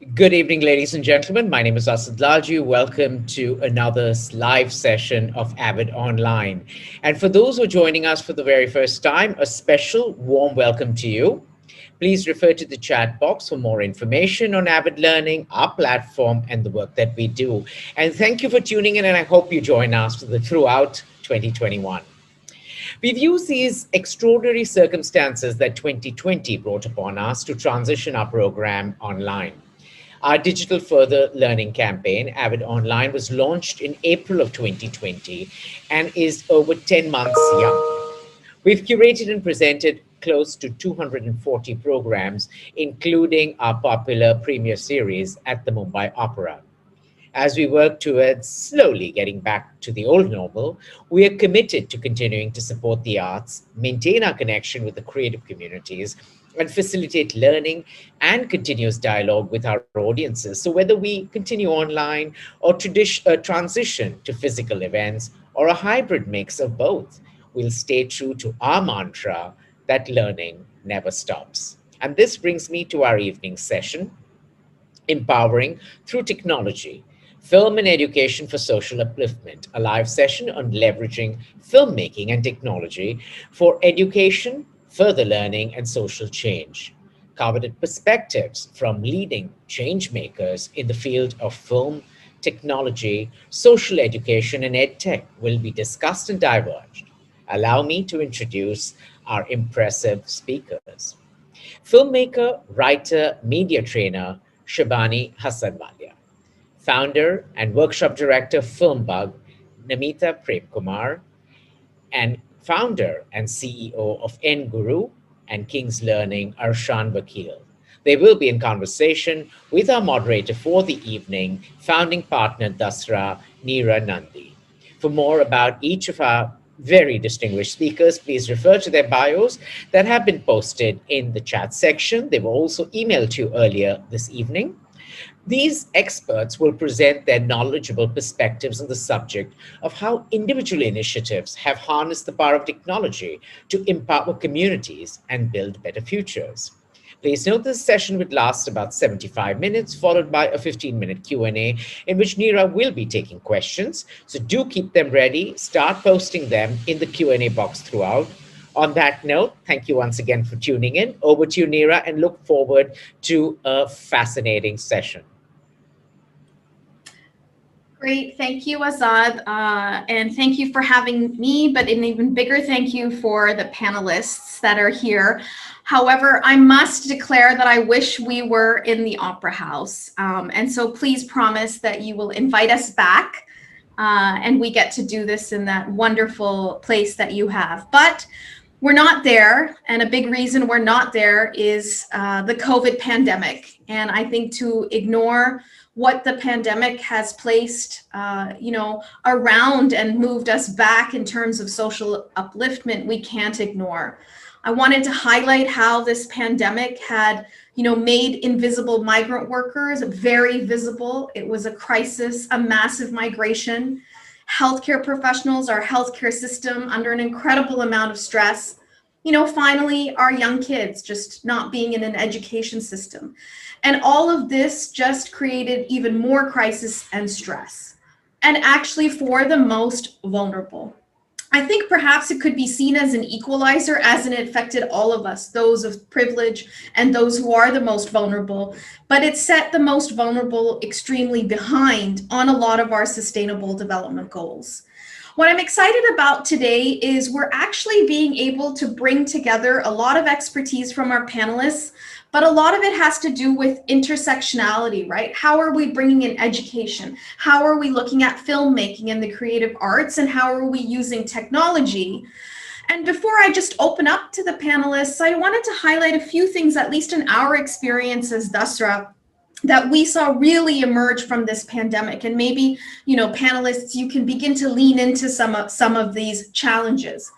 Good evening, ladies and gentlemen. My name is Asadlaji. Welcome to another live session of Avid Online. And for those who are joining us for the very first time, a special warm welcome to you. Please refer to the chat box for more information on Avid Learning, our platform, and the work that we do. And thank you for tuning in, and I hope you join us throughout 2021. We've used these extraordinary circumstances that 2020 brought upon us to transition our program online. Our digital further learning campaign, Avid Online, was launched in April of 2020 and is over 10 months young. We've curated and presented close to 240 programs, including our popular premiere series at the Mumbai Opera. As we work towards slowly getting back to the old normal, we are committed to continuing to support the arts, maintain our connection with the creative communities, and facilitate learning and continuous dialogue with our audiences. So whether we continue online or transition to physical events or a hybrid mix of both, we'll stay true to our mantra that learning never stops. And this brings me to our evening session, Empowering Through Technology, Film and Education for Social Upliftment, a live session on leveraging filmmaking and technology for education, further learning, and social change. Coveted perspectives from leading change makers in the field of film, technology, social education, and edtech will be discussed and diverged. Allow me to introduce our impressive speakers. Filmmaker, writer, media trainer, Shabani Hassanwalia. Founder and workshop director, Filmbug, Nameeta Premkumar, and founder and CEO of Enguru and King's Learning, Arshan Vakil. They will be in conversation with our moderator for the evening, founding partner Dasra Neera Nundy. For more about each of our very distinguished speakers, please refer to their bios that have been posted in the chat section. They were also emailed to you earlier this evening. These experts will present their knowledgeable perspectives on the subject of how individual initiatives have harnessed the power of technology to empower communities and build better futures. Please note this session would last about 75 minutes, followed by a 15-minute Q&A in which Neera will be taking questions. So do keep them ready. Start posting them in the Q&A box throughout. On that note, thank you once again for tuning in. Over to you, Neera, and look forward to a fascinating session. Great, thank you, Azad, and thank you for having me, but an even bigger thank you for the panelists that are here. However, I must declare that I wish we were in the Opera House, and so please promise that you will invite us back, and we get to do this in that wonderful place that you have. But we're not there, and a big reason we're not there is the COVID pandemic, and I think to ignore what the pandemic has placed, around and moved us back in terms of social upliftment, we can't ignore. I wanted to highlight how this pandemic had, made invisible migrant workers very visible. It was a crisis, a massive migration. Healthcare professionals, our healthcare system under an incredible amount of stress. Finally, our young kids just not being in an education system. And all of this just created even more crisis and stress, and actually for the most vulnerable. I think perhaps it could be seen as an equalizer, as it affected all of us, those of privilege and those who are the most vulnerable, but it set the most vulnerable extremely behind on a lot of our sustainable development goals. What I'm excited about today is we're actually being able to bring together a lot of expertise from our panelists, but a lot of it has to do with intersectionality, right? How are we bringing in education? How are we looking at filmmaking and the creative arts? And how are we using technology? And before I just open up to the panelists, I wanted to highlight a few things, at least in our experience as Dasra, that we saw really emerge from this pandemic. And maybe, panelists, you can begin to lean into some of these challenges.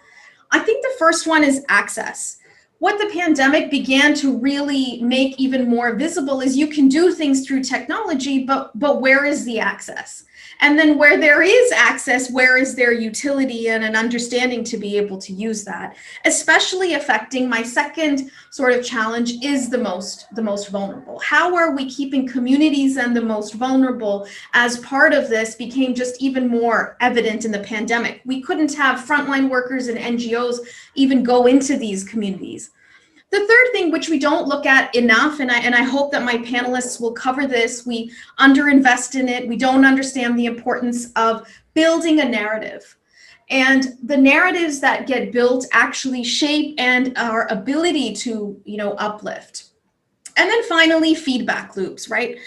I think the first one is access. What the pandemic began to really make even more visible is you can do things through technology, but where is the access? And then where there is access, where is there utility and an understanding to be able to use that? Especially affecting my second sort of challenge is the most vulnerable. How are we keeping communities and the most vulnerable as part of this became just even more evident in the pandemic? We couldn't have frontline workers and NGOs even go into these communities. The third thing, which we don't look at enough, and I hope that my panelists will cover this, we underinvest in it. We don't understand the importance of building a narrative. And the narratives that get built actually shape and our ability to, uplift. And then finally, feedback loops, right?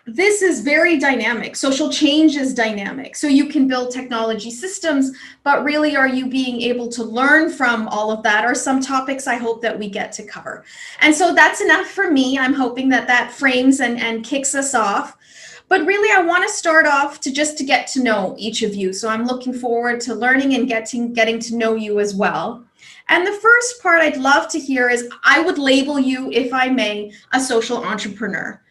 This is very dynamic. Social change is dynamic. So you can build technology systems, but really, are you being able to learn from all of that? Are some topics I hope that we get to cover. And so that's enough for me. I'm hoping that that frames and kicks us off. But really, I want to start off to get to know each of you. So I'm looking forward to learning and getting to know you as well. And the first part I'd love to hear is, I would label you, if I may, a social entrepreneur.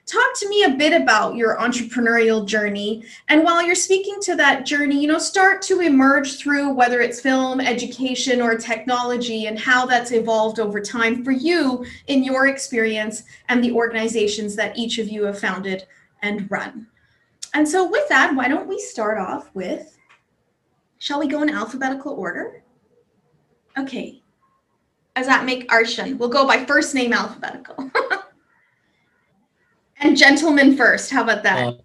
Talk to me a bit about your entrepreneurial journey. And while you're speaking to that journey, start to emerge through whether it's film, education, or technology, and how that's evolved over time for you in your experience and the organizations that each of you have founded and run. And so with that, why don't we start off with, shall we go in alphabetical order? Okay. Does that make Arshan? We'll go by first name alphabetical. And gentlemen first. How about that?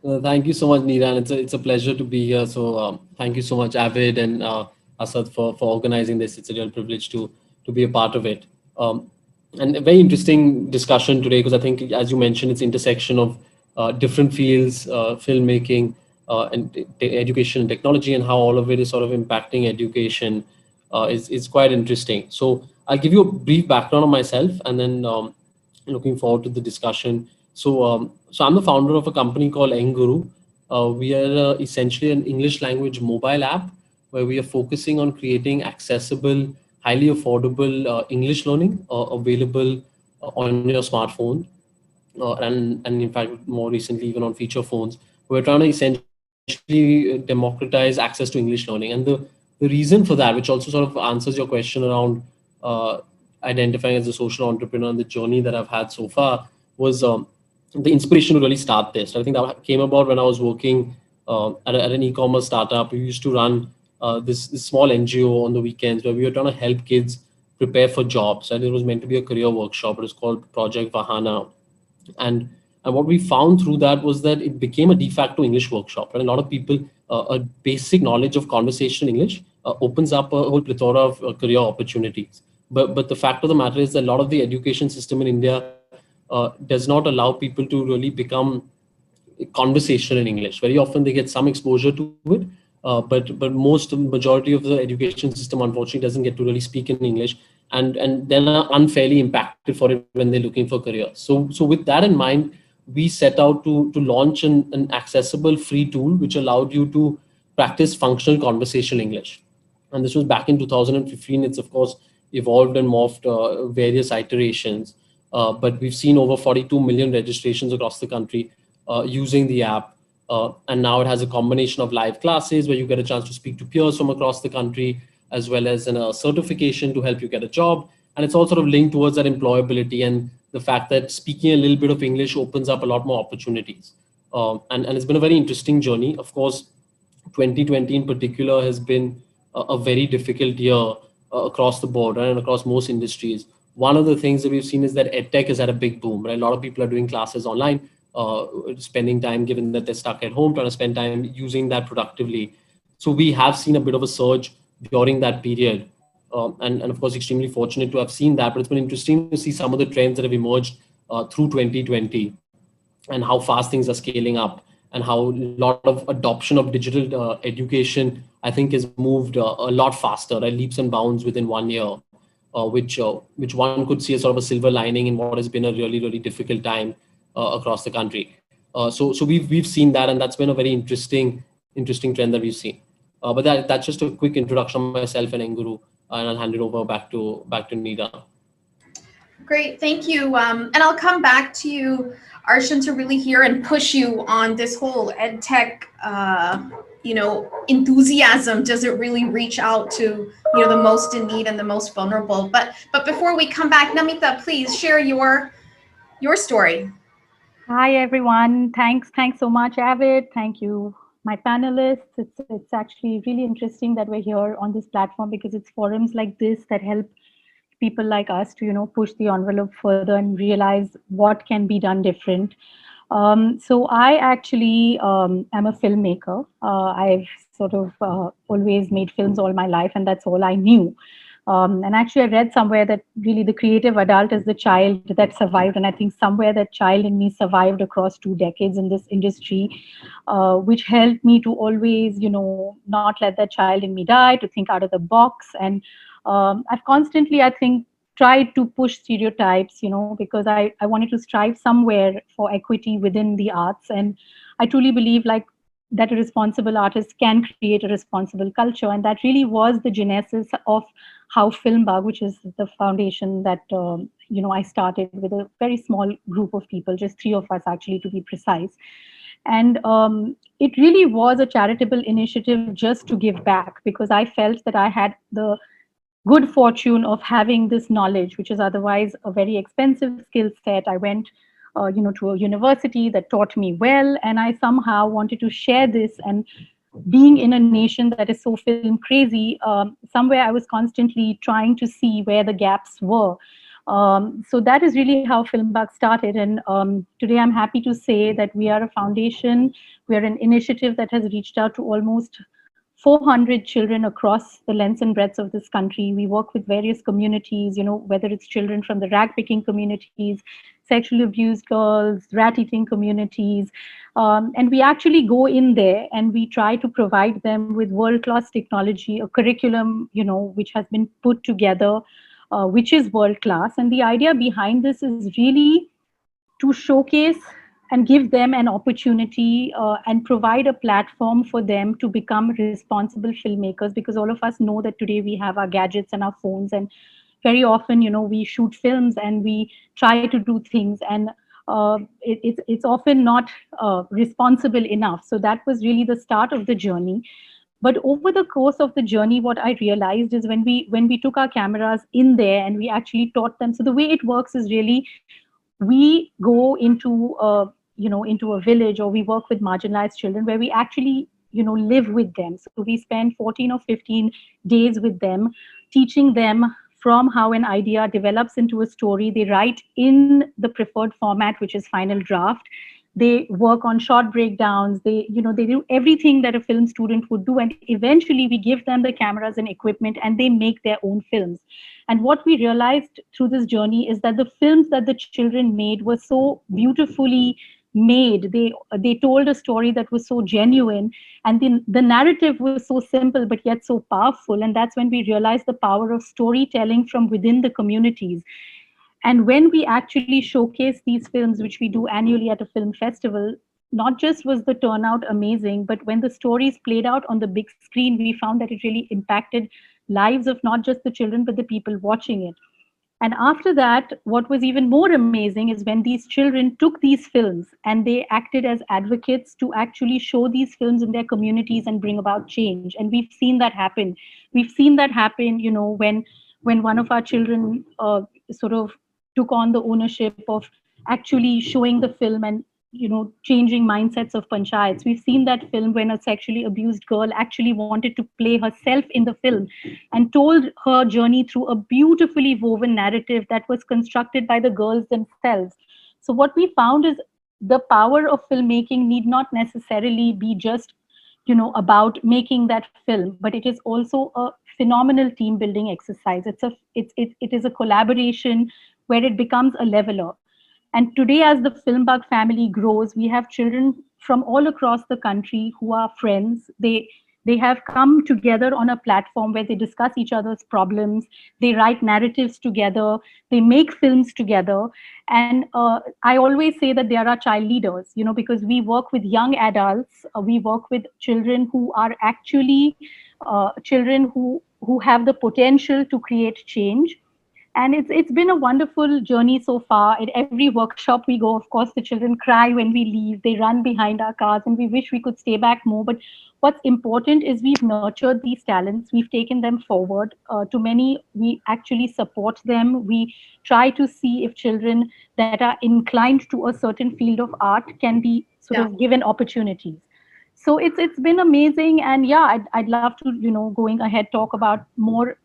Thank you so much, Neera. And it's a pleasure to be here. So thank you so much, Avid and Asad, for organizing this. It's a real privilege to be a part of it. And a very interesting discussion today, because I think, as you mentioned, it's intersection of different fields, filmmaking, and education and technology, and how all of it is sort of impacting education is quite interesting. So I'll give you a brief background on myself, and then looking forward to the discussion. So I'm the founder of a company called Enguru. We are essentially an English language mobile app where we are focusing on creating accessible, highly affordable English learning available on your smartphone, and in fact, more recently, even on feature phones. We're trying to essentially democratize access to English learning. And the reason for that, which also sort of answers your question around identifying as a social entrepreneur and the journey that I've had so far, was the inspiration to really start this. I think that came about when I was working at an e-commerce startup. We used to run this small NGO on the weekends where we were trying to help kids prepare for jobs. And it was meant to be a career workshop. It was called Project Vahana. And what we found through that was that it became a de facto English workshop. And a lot of people, a basic knowledge of conversational English opens up a whole plethora of career opportunities. But the fact of the matter is that a lot of the education system in India does not allow people to really become conversational in English. Very often they get some exposure to it, but majority of the education system unfortunately doesn't get to really speak in English, and then are unfairly impacted for it when they're looking for careers. So with that in mind, we set out to launch an accessible free tool which allowed you to practice functional conversational English. And this was back in 2015. It's of course evolved and morphed various iterations. But we've seen over 42 million registrations across the country using the app. And now it has a combination of live classes where you get a chance to speak to peers from across the country, as well as a certification to help you get a job. And it's all sort of linked towards that employability and the fact that speaking a little bit of English opens up a lot more opportunities. And it's been a very interesting journey. Of course, 2020 in particular has been a very difficult year across the board, right, and across most industries. One of the things that we've seen is that EdTech has had a big boom, right? A lot of people are doing classes online, spending time, given that they're stuck at home, trying to spend time using that productively. So we have seen a bit of a surge during that period. And of course, extremely fortunate to have seen that, but it's been interesting to see some of the trends that have emerged through 2020 and how fast things are scaling up and how a lot of adoption of digital education, I think, has moved a lot faster, right? Leaps and bounds within 1 year, which one could see as sort of a silver lining in what has been a really, really difficult time across the country. So we've seen that, and that's been a very interesting trend that we've seen. But that's just a quick introduction of myself and Enguru, and I'll hand it over back to Neera. Great, thank you. And I'll come back to you, Arshan, to really hear and push you on this whole EdTech, enthusiasm. Does it really reach out to, the most in need and the most vulnerable? But before we come back, Nameeta, please share your story. Hi, everyone. Thanks so much, Avid. Thank you, my panelists. It's actually really interesting that we're here on this platform because it's forums like this that help people like us to, push the envelope further and realize what can be done different. So I actually am a filmmaker. I've sort of always made films all my life, and that's all I knew. And actually, I read somewhere that really the creative adult is the child that survived. And I think somewhere that child in me survived across 2 decades in this industry, which helped me to always, not let that child in me die, to think out of the box. And I've constantly, I think, tried to push stereotypes, because I wanted to strive somewhere for equity within the arts. And I truly believe that a responsible artist can create a responsible culture. And that really was the genesis of how Filmbug, which is the foundation that, I started with a very small group of people, just 3 of us actually, to be precise. And it really was a charitable initiative just to give back, because I felt that I had the good fortune of having this knowledge, which is otherwise a very expensive skill set. I went, to a university that taught me well, and I somehow wanted to share this. And being in a nation that is so film crazy, somewhere I was constantly trying to see where the gaps were. So that is really how Filmbug started. And today I'm happy to say that we are a foundation. We are an initiative that has reached out to almost 400 children across the length and breadth of this country. We work with various communities, whether it's children from the rag picking communities, sexually abused girls, rat eating communities. And we actually go in there and we try to provide them with world-class technology, a curriculum, which has been put together, which is world-class. And the idea behind this is really to showcase and give them an opportunity and provide a platform for them to become responsible filmmakers, because all of us know that today we have our gadgets and our phones, and very often, we shoot films and we try to do things, and it's often not responsible enough. So that was really the start of the journey. But over the course of the journey, what I realized is when we took our cameras in there and we actually taught them. So the way it works is really, we go into into a village, or we work with marginalized children where we actually live with them. So we spend 14 or 15 days with them, teaching them from how an idea develops into a story. They write in the preferred format, which is final draft. They work on short breakdowns. They do everything that a film student would do, and eventually we give them the cameras and equipment, and they make their own films. And what we realized through this journey is that the films that the children made were so beautifully made. They told a story that was so genuine, and the narrative was so simple but yet so powerful. And that's when we realized the power of storytelling from within the communities. And when we actually showcase these films, which we do annually at a film festival, not just was the turnout amazing, but when the stories played out on the big screen, we found that it really impacted lives of not just the children, but the people watching it. And after that, what was even more amazing is when these children took these films and they acted as advocates to actually show these films in their communities and bring about change. And we've seen that happen. We've seen that happen, when one of our children sort of took on the ownership of actually showing the film and changing mindsets of panchayats. We've seen that film when a sexually abused girl actually wanted to play herself in the film and told her journey through a beautifully woven narrative that was constructed by the girls themselves. So what we found is the power of filmmaking need not necessarily be just about making that film, but it is also a phenomenal team building exercise. It is a collaboration where it becomes a leveler. And today, as the Filmbug family grows, we have children from all across the country who are friends. They have come together on a platform where they discuss each other's problems. They write narratives together. They make films together. And I always say that they are our child leaders, because we work with young adults. We work with children who are actually children who have the potential to create change. And it's been a wonderful journey so far. At every workshop we go, of course, the children cry when we leave. They run behind our cars, and we wish we could stay back more. But what's important is we've nurtured these talents. We've taken them forward. To many, we actually support them. We try to see if children that are inclined to a certain field of art can be sort Yeah. of given opportunities. So it's been amazing. And yeah, I'd love to, going ahead, talk about more,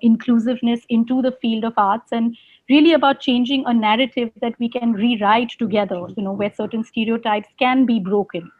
inclusiveness into the field of arts, and really about changing a narrative that we can rewrite together, where certain stereotypes can be broken.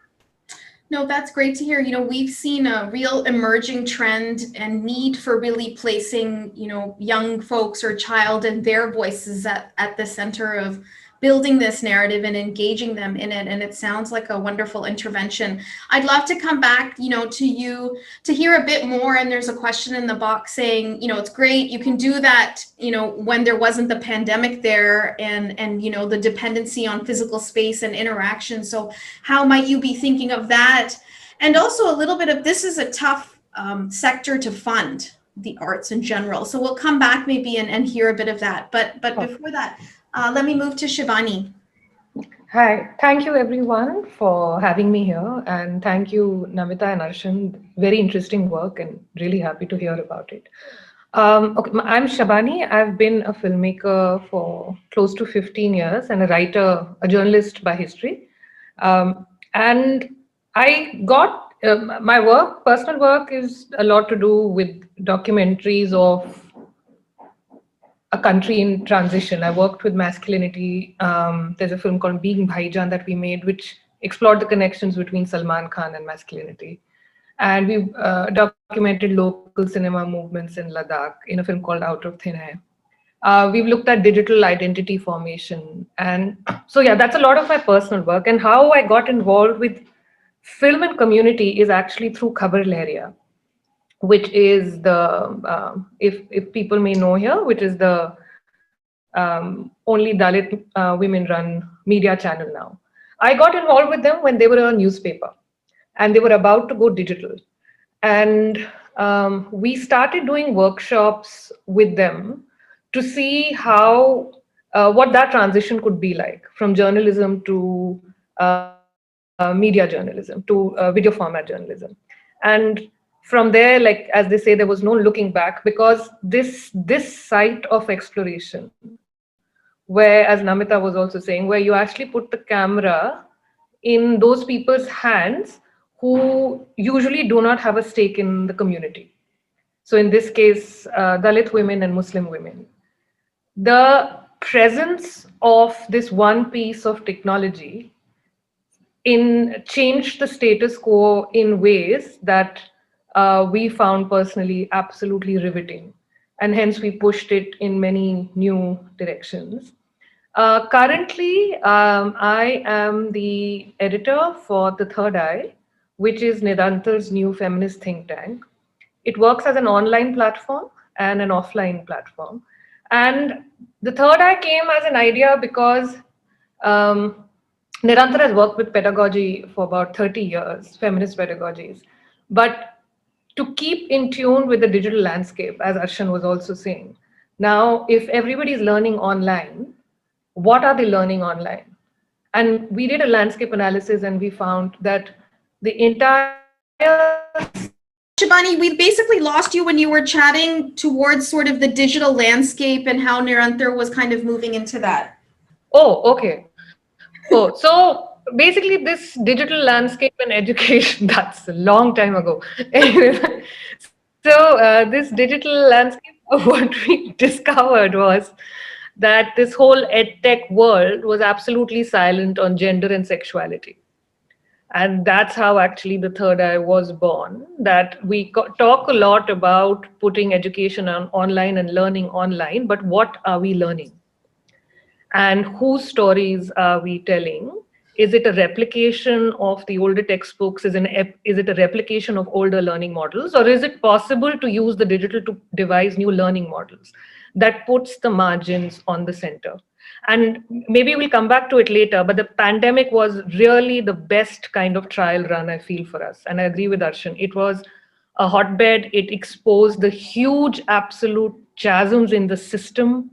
No, that's great to hear. We've seen a real emerging trend and need for really placing, young folks or child and their voices at the center of building this narrative and engaging them in it. And it sounds like a wonderful intervention. I'd love to come back, to you to hear a bit more. And there's a question in the box saying, it's great. You can do that, when there wasn't the pandemic there and, the dependency on physical space and interaction. So how might you be thinking of that? And also a little bit of, this is a tough sector to fund, the arts in general. So we'll come back maybe and hear a bit of that. But before that, let me move to Shabani. Hi, thank you everyone for having me here, and thank you Nameeta and Arshan. Very interesting work and really happy to hear about it. Okay, I'm Shabani. I've been a filmmaker for close to 15 years and a writer, a journalist by history. And I got my work, personal work is a lot to do with documentaries of a country in transition. I worked with masculinity. There's a film called Being Bhaijan that we made, which explored the connections between Salman Khan and masculinity. And we documented local cinema movements in Ladakh in a film called Out of Thin Air. We've looked at digital identity formation. And so, yeah, that's a lot of my personal work. And how I got involved with film and community is actually through Khabar Lahariya, which is the, if people may know here, which is the only Dalit women-run media channel now. I got involved with them when they were a newspaper and they were about to go digital. And we started doing workshops with them to see how, what that transition could be like from journalism to media journalism, to video format journalism. And from there, like as they say, there was no looking back, because this site of exploration, where, as Namita was also saying, where you actually put the camera in those people's hands who usually do not have a stake in the community. So in this case, Dalit women and Muslim women. The presence of this one piece of technology changed the status quo in ways that we found personally absolutely riveting. And hence we pushed it in many new directions. Currently, I am the editor for The Third Eye, which is Nirantar's new feminist think tank. It works as an online platform and an offline platform. And The Third Eye came as an idea because Nirantar has worked with pedagogy for about 30 years, feminist pedagogies. But to keep in tune with the digital landscape, as Arshan was also saying, now, if everybody is learning online, what are they learning online? And we did a landscape analysis and we found that the entire... Shabani, we basically lost you when you were chatting towards sort of the digital landscape and how Nirantar was kind of moving into that. Oh, okay. Oh, so basically this digital landscape and education, that's a long time ago. Anyway, so this digital landscape, what we discovered was that this whole edtech world was absolutely silent on gender and sexuality. And that's how actually The Third Eye was born, that we talk a lot about putting education on online and learning online, but what are we learning? And whose stories are we telling? Is it a replication of the older textbooks? Is it a replication of older learning models? Or is it possible to use the digital to devise new learning models that puts the margins on the center? And maybe we'll come back to it later, but the pandemic was really the best kind of trial run, I feel, for us. And I agree with Arshan. It was a hotbed. It exposed the huge absolute chasms in the system.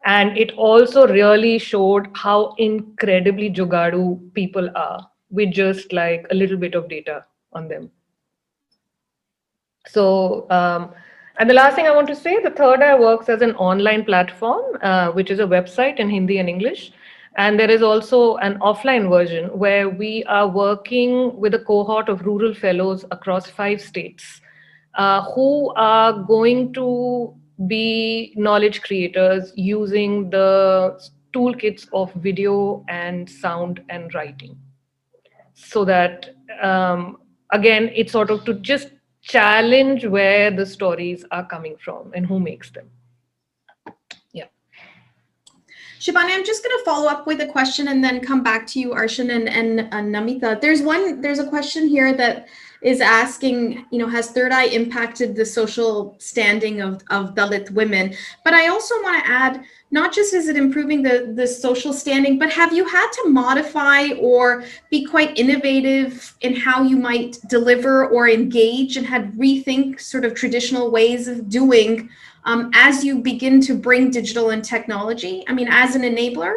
And it also really showed how incredibly jugadu people are with just like a little bit of data on them. So, and the last thing I want to say, the Third Eye works as an online platform, which is a website in Hindi and English. And there is also an offline version where we are working with a cohort of rural fellows across 5 states who are going to be knowledge creators using the toolkits of video and sound and writing, so that again it's sort of to just challenge where the stories are coming from and who makes them. Yeah. Shabani, I'm just going to follow up with a question and then come back to you, Arshan and Nameeta. There's a question here that is asking, has Third Eye impacted the social standing of Dalit women? But I also want to add, not just is it improving the social standing, but have you had to modify or be quite innovative in how you might deliver or engage, and had rethink sort of traditional ways of doing as you begin to bring digital and technology? I mean, as an enabler?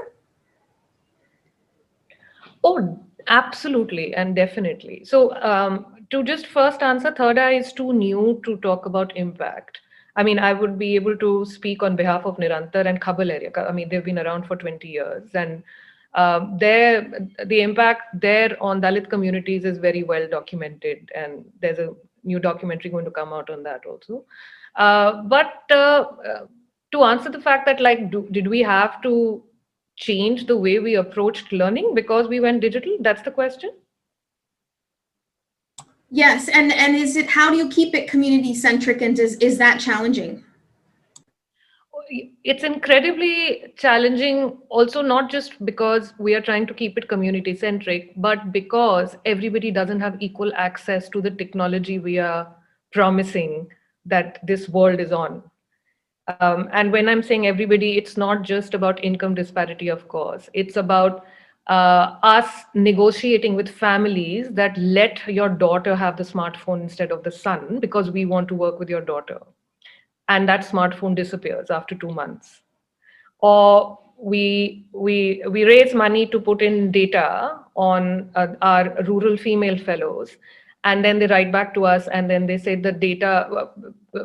Oh, absolutely and definitely. So to just first answer, Third Eye is too new to talk about impact. I mean, I would be able to speak on behalf of Nirantar and Khabal area. I mean, they've been around for 20 years, and the impact there on Dalit communities is very well documented, and there's a new documentary going to come out on that also. But to answer the fact that, like, did we have to change the way we approached learning because we went digital? That's the question. Yes, and is it, how do you keep it community centric, and is that challenging? It's incredibly challenging also, not just because we are trying to keep it community centric, but because everybody doesn't have equal access to the technology we are promising that this world is on. And when I'm saying everybody, it's not just about income disparity, of course. It's about us negotiating with families that let your daughter have the smartphone instead of the son because we want to work with your daughter. And that smartphone disappears after 2 months. Or we raise money to put in data on our rural female fellows, and then they write back to us and then they say the data,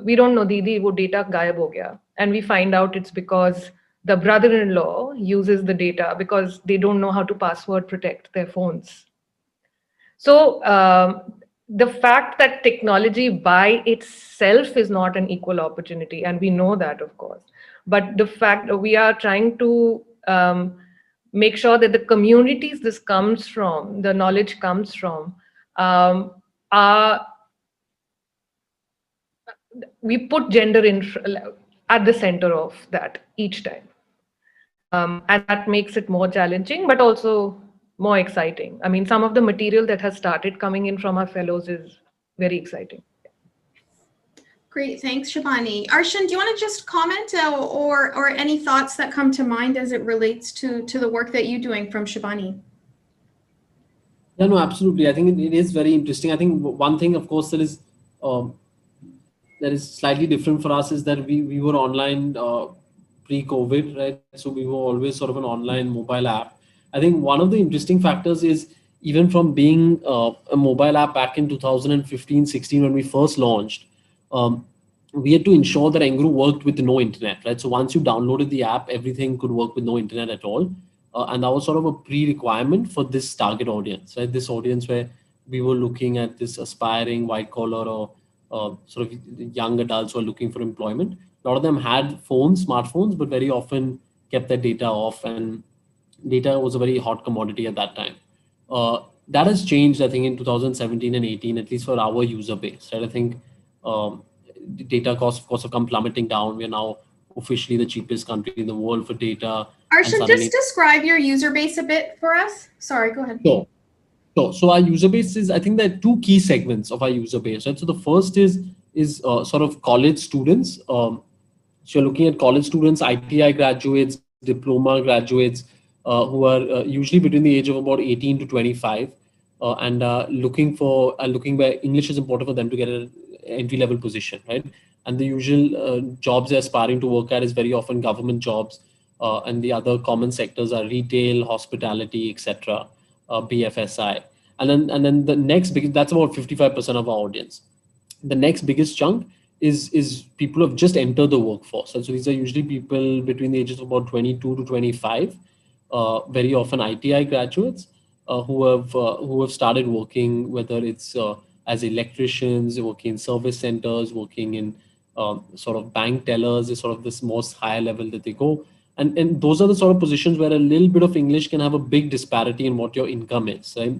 we don't know, Didi, wo data gayab ho gaya. And we find out it's because the brother-in-law uses the data because they don't know how to password protect their phones. So the fact that technology by itself is not an equal opportunity, and we know that, of course, but the fact that we are trying to make sure that the communities this comes from, the knowledge comes from, are, we put gender in at the center of that each time. And that makes it more challenging, but also more exciting. I mean, some of the material that has started coming in from our fellows is very exciting. Great, thanks, Shabani. Arshan, do you want to just comment or any thoughts that come to mind as it relates to the work that you're doing from Shabani? Yeah, no, absolutely. I think it is very interesting. I think one thing, of course, that is slightly different for us is that we were online pre-COVID, right? So we were always sort of an online mobile app. I think one of the interesting factors is even from being a mobile app back in 2015-16 when we first launched, we had to ensure that Enguru worked with no internet, right? So once you downloaded the app, everything could work with no internet at all. And that was sort of a pre-requirement for this target audience, right? This audience where we were looking at this aspiring white collar or sort of young adults who are looking for employment. A lot of them had phones, smartphones, but very often kept their data off, and data was a very hot commodity at that time. That has changed, I think, in 2017 and 18, at least for our user base, right? I think the data costs, of course, have come plummeting down. We are now officially the cheapest country in the world for data. Arshan, just describe your user base a bit for us. Sorry, go ahead. Sure. So our user base is, I think there are two key segments of our user base, right? So the first is sort of college students. So you're looking at college students, ITI graduates, diploma graduates, who are usually between the age of about 18 to 25, and looking where English is important for them to get an entry-level position, right? And the usual jobs they're aspiring to work at is very often government jobs, and the other common sectors are retail, hospitality, etc., BFSI. And then the next big, that's about 55% of our audience. The next biggest chunk is people who have just entered the workforce. And so these are usually people between the ages of about 22 to 25, very often ITI graduates, who have started working, whether it's as electricians, working in service centers, working in sort of bank tellers, is sort of this most higher level that they go. And those are the sort of positions where a little bit of English can have a big disparity in what your income is, right?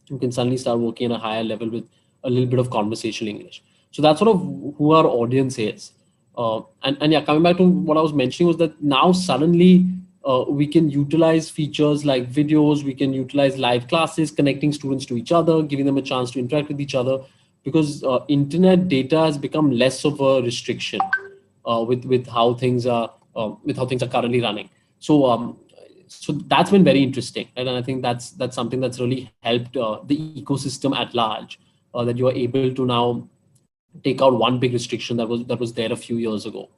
You can suddenly start working at a higher level with a little bit of conversational English. So that's sort of who our audience is. And yeah, coming back to what I was mentioning was that now suddenly we can utilize features like videos, we can utilize live classes, connecting students to each other, giving them a chance to interact with each other, because internet data has become less of a restriction with how things are currently running. So that's been very interesting, right? And I think that's something that's really helped the ecosystem at large, that you are able to now take out one big restriction that was there a few years ago.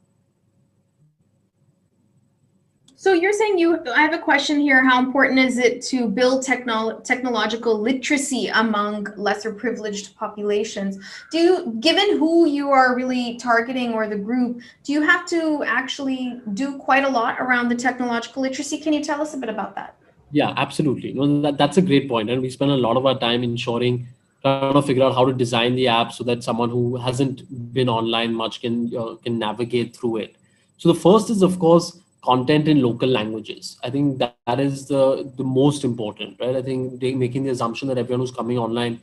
So you're saying I have a question here. How important is it to build technological literacy among lesser privileged populations? Given who you are really targeting or the group, do you have to actually do quite a lot around the technological literacy? Can you tell us a bit about that? Yeah, absolutely. No, that's a great point. And we spend a lot of our time trying to figure out how to design the app so that someone who hasn't been online much can navigate through it. So the first is, of course, content in local languages. I think that is the most important, right? I think making the assumption that everyone who's coming online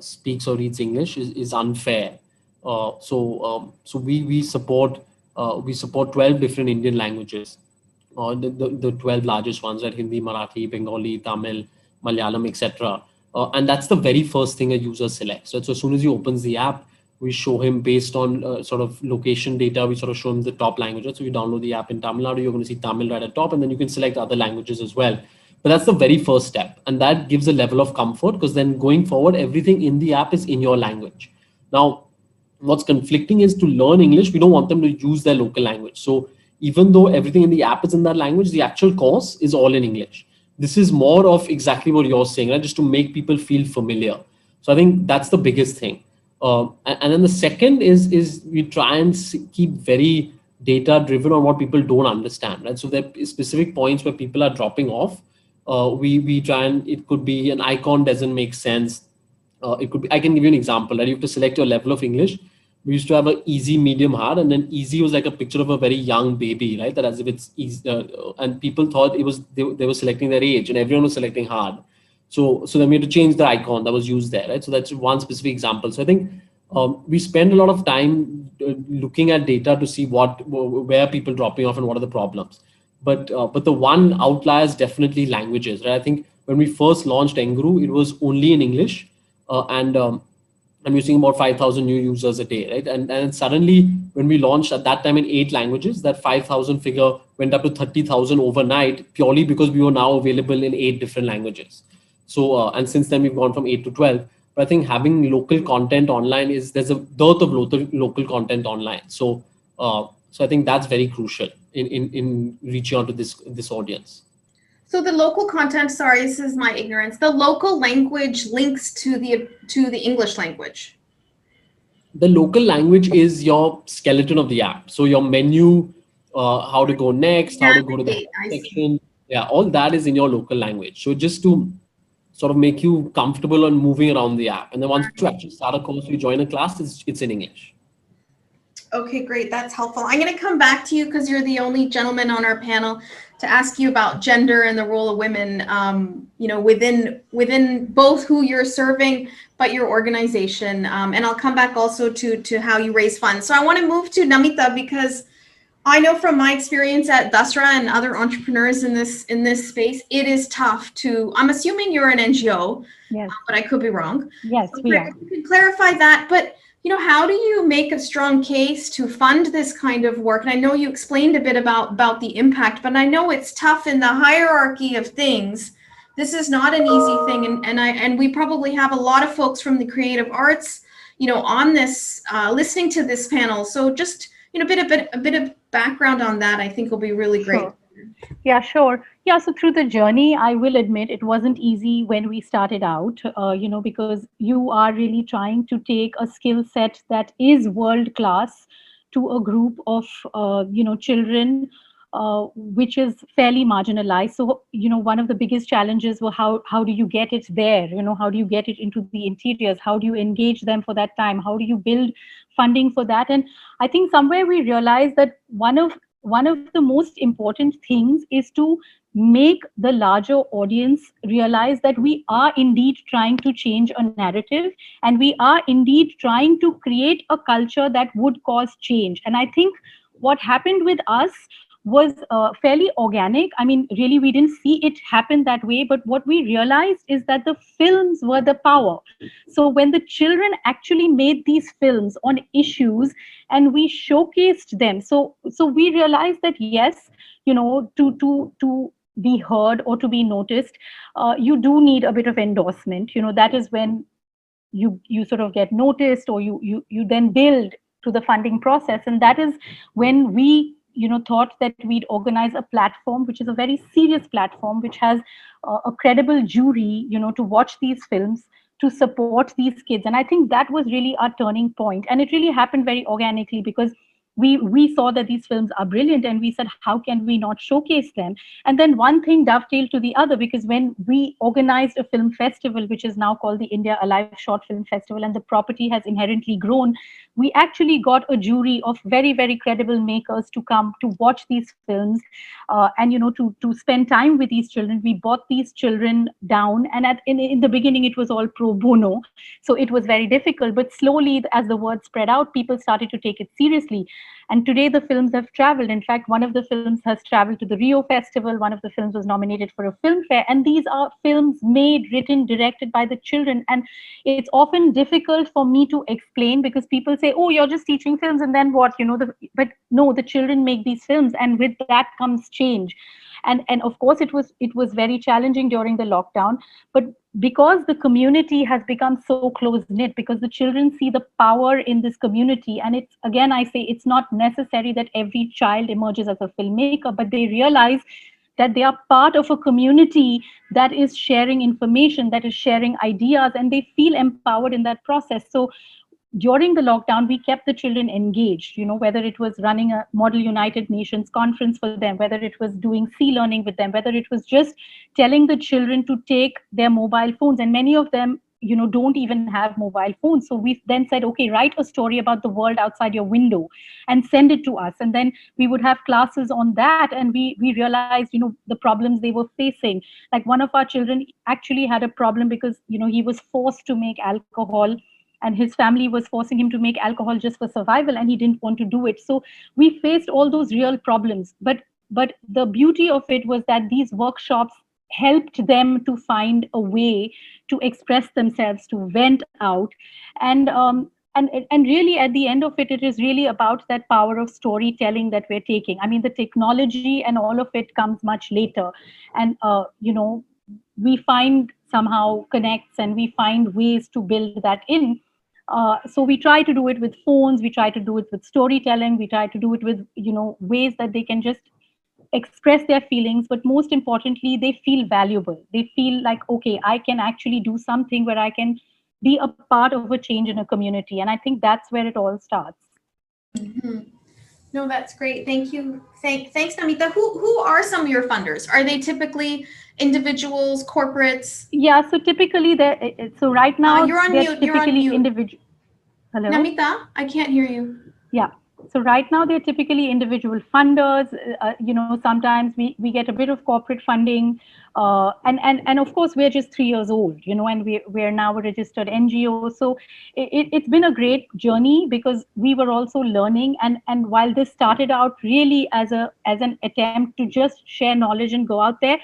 speaks or reads English is unfair. So we support 12 different Indian languages, or the 12 largest ones, like Hindi, Marathi, Bengali, Tamil, Malayalam, etc. And that's the very first thing a user selects. So as soon as he opens the app, we show him based on sort of location data, we sort of show him the top languages. So you download the app in Tamil Nadu, you're going to see Tamil right at top, and then you can select other languages as well. But that's the very first step. And that gives a level of comfort, because then going forward, everything in the app is in your language. Now, what's conflicting is to learn English, we don't want them to use their local language. So even though everything in the app is in that language, the actual course is all in English. This is more of exactly what you're saying, right? Just to make people feel familiar. So I think that's the biggest thing. And then the second is we try and keep very data driven on what people don't understand, right? So there are specific points where people are dropping off. We try, and it could be an icon doesn't make sense. It could be, I can give you an example, right? You have to select your level of English. We used to have an easy, medium, hard, and then easy was like a picture of a very young baby, right? That as if it's easy, and people thought it was they were selecting their age, and everyone was selecting hard. So then we had to change the icon that was used there, right? So that's one specific example. So I think we spend a lot of time looking at data to see where people dropping off and what are the problems. But the one outlier is definitely languages, right? I think when we first launched Enguru, it was only in English, and I'm using about 5,000 new users a day, right? And suddenly, when we launched at that time in 8 languages, that 5,000 figure went up to 30,000 overnight, purely because we were now available in 8 different languages. So, and since then we've gone from 8 to 12. But I think having local content online there's a dearth of local content online. So I think that's very crucial in reaching out to this audience. So the local content, sorry, this is my ignorance. The local language links to the English language. The local language is your skeleton of the app. So your menu, how to go next, how to go to the section. Yeah, all that is in your local language. So just to sort of make you comfortable on moving around the app. And then once you actually start a course, you join a class, it's in English. Okay, great. That's helpful. I'm going to come back to you because you're the only gentleman on our panel to ask you about gender and the role of women, within both who you're serving, but your organization. And I'll come back also to how you raise funds. So I want to move to Nameeta, because I know from my experience at Dasra and other entrepreneurs in this space, it is tough to, I'm assuming you're an NGO, yes, but I could be wrong. Yes, so we are. You can clarify that, but how do you make a strong case to fund this kind of work? And I know you explained a bit about the impact, but I know it's tough in the hierarchy of things. This is not an easy thing. And we probably have a lot of folks from the creative arts on this, listening to this panel. So just, a bit of background on that, I think will be really great. Sure. Yeah, sure. Yeah, so through the journey, I will admit it wasn't easy when we started out, because you are really trying to take a skill set that is world class to a group of, children, which is fairly marginalized. So, one of the biggest challenges were how do you get it there? How do you get it into the interiors? How do you engage them for that time? How do you build funding for that? And I think somewhere we realized that one of the most important things is to make the larger audience realize that we are indeed trying to change a narrative, and we are indeed trying to create a culture that would cause change. And I think what happened with us was fairly organic. I mean, really, we didn't see it happen that way, but what we realized is that the films were the power. So when the children actually made these films on issues and we showcased them, so we realized that yes, to be heard or to be noticed, you do need a bit of endorsement. That is when you sort of get noticed, or you then build to the funding process. And that is when we thought that we'd organize a platform which is a very serious platform, which has a credible jury to watch these films, to support these kids. And I think that was really our turning point, and it really happened very organically, because we saw that these films are brilliant, and we said, how can we not showcase them? And then one thing dovetailed to the other, because when we organized a film festival, which is now called the India Alive Short Film Festival, and the property has inherently grown, we actually got a jury of very, very credible makers to come to watch these films, and to spend time with these children. We brought these children down, and in the beginning it was all pro bono, so it was very difficult. But slowly, as the word spread out, people started to take it seriously. And today the films have traveled. In fact, one of the films has traveled to the Rio Festival. One of the films was nominated for a film fair. And these are films made, written, directed by the children. And it's often difficult for me to explain, because people say, oh, you're just teaching films and then what? But no, the children make these films, and with that comes change. And of course it was very challenging during the lockdown, but because the community has become so close knit, because the children see the power in this community, and it's, again, I say, it's not necessary that every child emerges as a filmmaker, but they realize that they are part of a community that is sharing information, that is sharing ideas, and they feel empowered in that process. So during the lockdown, we kept the children engaged, whether it was running a Model United Nations conference for them, whether it was doing C-learning with them, whether it was just telling the children to take their mobile phones. And many of them, don't even have mobile phones. So we then said, okay, write a story about the world outside your window and send it to us. And then we would have classes on that. And we realized, the problems they were facing. Like one of our children actually had a problem because, he was forced to make alcohol, and his family was forcing him to make alcohol just for survival, and he didn't want to do it. So we faced all those real problems. But the beauty of it was that these workshops helped them to find a way to express themselves, to vent out. And really, at the end of it, it is really about that power of storytelling that we're taking. I mean, the technology and all of it comes much later. And, we find somehow connects, and we find ways to build that in. So we try to do it with phones, we try to do it with storytelling, we try to do it with, ways that they can just express their feelings, but most importantly, they feel valuable. They feel like, okay, I can actually do something where I can be a part of a change in a community. And I think that's where it all starts. Mm-hmm. No, that's great. Thank you. Thanks, Nameeta. Who are some of your funders? Are they typically individuals, corporates? Yeah, so typically so right now you're on mute. You're on mute. Individual. Hello? Namita, I can't hear you. Yeah. So right now they're typically individual funders. Sometimes we get a bit of corporate funding, and of course we're just 3 years old, and we're now a registered NGO. So it's been a great journey, because we were also learning, and while this started out really as an attempt to just share knowledge and go out there,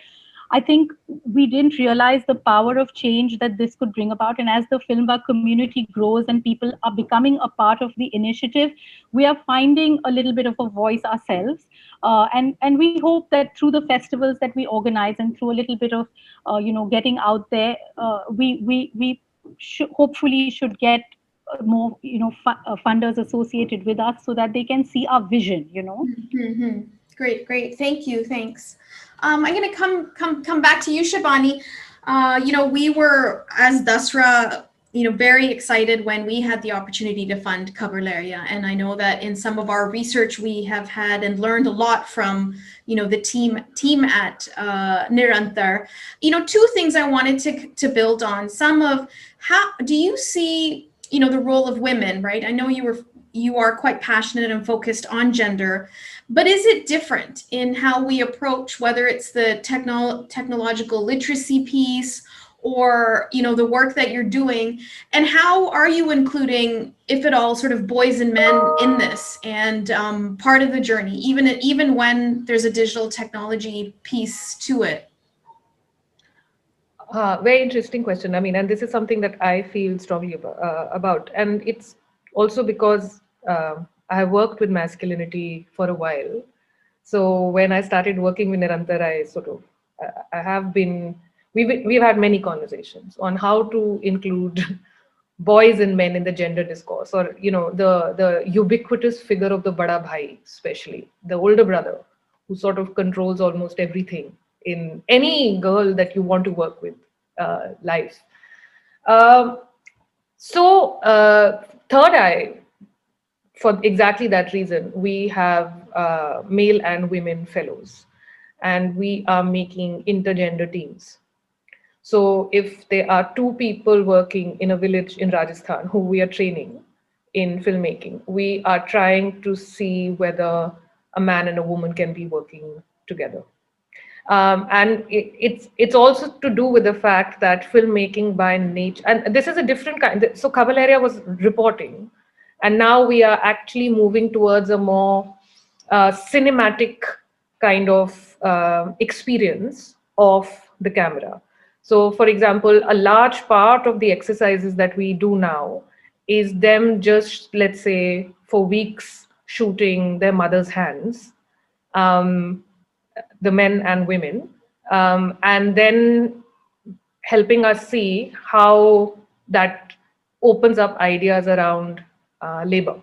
I think we didn't realize the power of change that this could bring about. And as the Filmbug community grows and people are becoming a part of the initiative, we are finding a little bit of a voice ourselves. And we hope that through the festivals that we organize and through a little bit of, getting out there, we hopefully should get more, funders associated with us so that they can see our vision, Mm-hmm. Great. Thank you. Thanks. I'm going to come back to you, Shabani. We were, as Dasra, very excited when we had the opportunity to fund Coverlaria. And I know that in some of our research, we have had and learned a lot from, the team at Nirantar. Two things I wanted to build on. Some of how do you see, the role of women, right? I know you are quite passionate and focused on gender, but is it different in how we approach, whether it's the technological literacy piece or, the work that you're doing, and how are you including, if at all, sort of boys and men in this and part of the journey, even when there's a digital technology piece to it? Very interesting question. I mean, and this is something that I feel strongly about. And it's also because I have worked with masculinity for a while. So when I started working with Nirantar, I have been, we've had many conversations on how to include boys and men in the gender discourse, or, the ubiquitous figure of the Bada Bhai, especially the older brother, who sort of controls almost everything in any girl that you want to work with life. Um, Third Eye, for exactly that reason, we have male and women fellows, and we are making intergender teams. So if there are two people working in a village in Rajasthan who we are training in filmmaking, we are trying to see whether a man and a woman can be working together. And it's also to do with the fact that filmmaking by nature, and this is a different kind. So Cavalaria was reporting, and now we are actually moving towards a more cinematic kind of experience of the camera. So, for example, a large part of the exercises that we do now is them just, let's say, for weeks shooting their mother's hands. The men and women, and then helping us see how that opens up ideas around labor.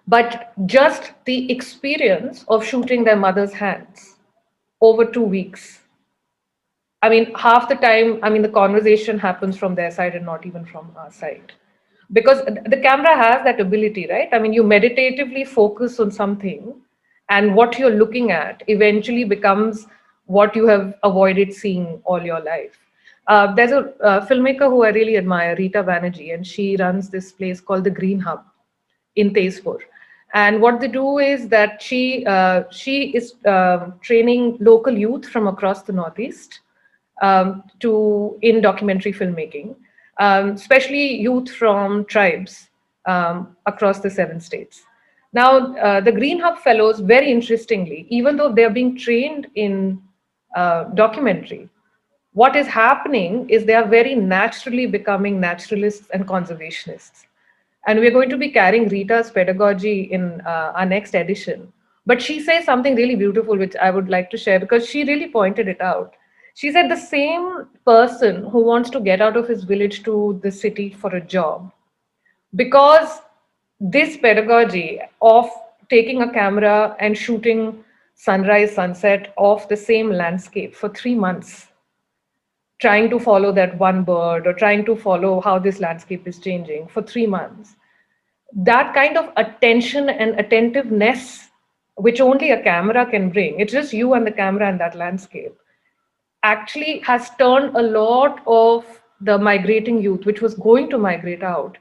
But just the experience of shooting their mother's hands over 2 weeks. I mean, half the time, the conversation happens from their side and not even from our side. Because the camera has that ability, right? I mean, you meditatively focus on something, and what you're looking at eventually becomes what you have avoided seeing all your life. There's a filmmaker who I really admire, Rita Banerjee, and she runs this place called the Green Hub in Tezpur. And what they do is that she is training local youth from across the Northeast in documentary filmmaking, especially youth from tribes across the 7 states. Now, the Green Hub Fellows, very interestingly, even though they're being trained in documentary, what is happening is they are very naturally becoming naturalists and conservationists. And we're going to be carrying Rita's pedagogy in our next edition. But she says something really beautiful, which I would like to share, because she really pointed it out. She said the same person who wants to get out of his village to the city for a job, because this pedagogy of taking a camera and shooting sunrise, sunset of the same landscape for 3 months, trying to follow that one bird or trying to follow how this landscape is changing for 3 months, that kind of attention and attentiveness, which only a camera can bring, it's just you and the camera and that landscape, actually has turned a lot of the migrating youth, which was going to migrate out,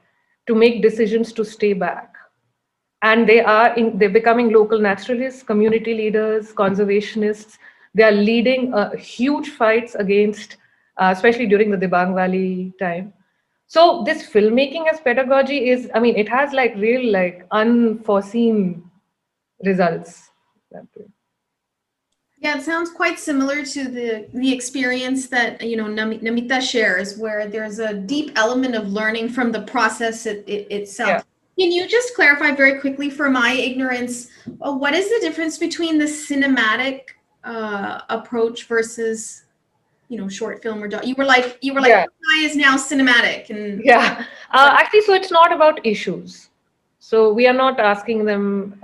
to make decisions to stay back. And they're becoming local naturalists, community leaders, conservationists. They are leading huge fights against, especially during the Dibang Valley time. So this filmmaking as pedagogy is, it has like real, like unforeseen results. Yeah, it sounds quite similar to the experience that Nameeta shares, where there's a deep element of learning from the process itself. Yeah. Can you just clarify very quickly for my ignorance, what is the difference between the cinematic approach versus short film or you were like Yeah. AI is now cinematic and Yeah. Actually, so it's not about issues. So we are not asking them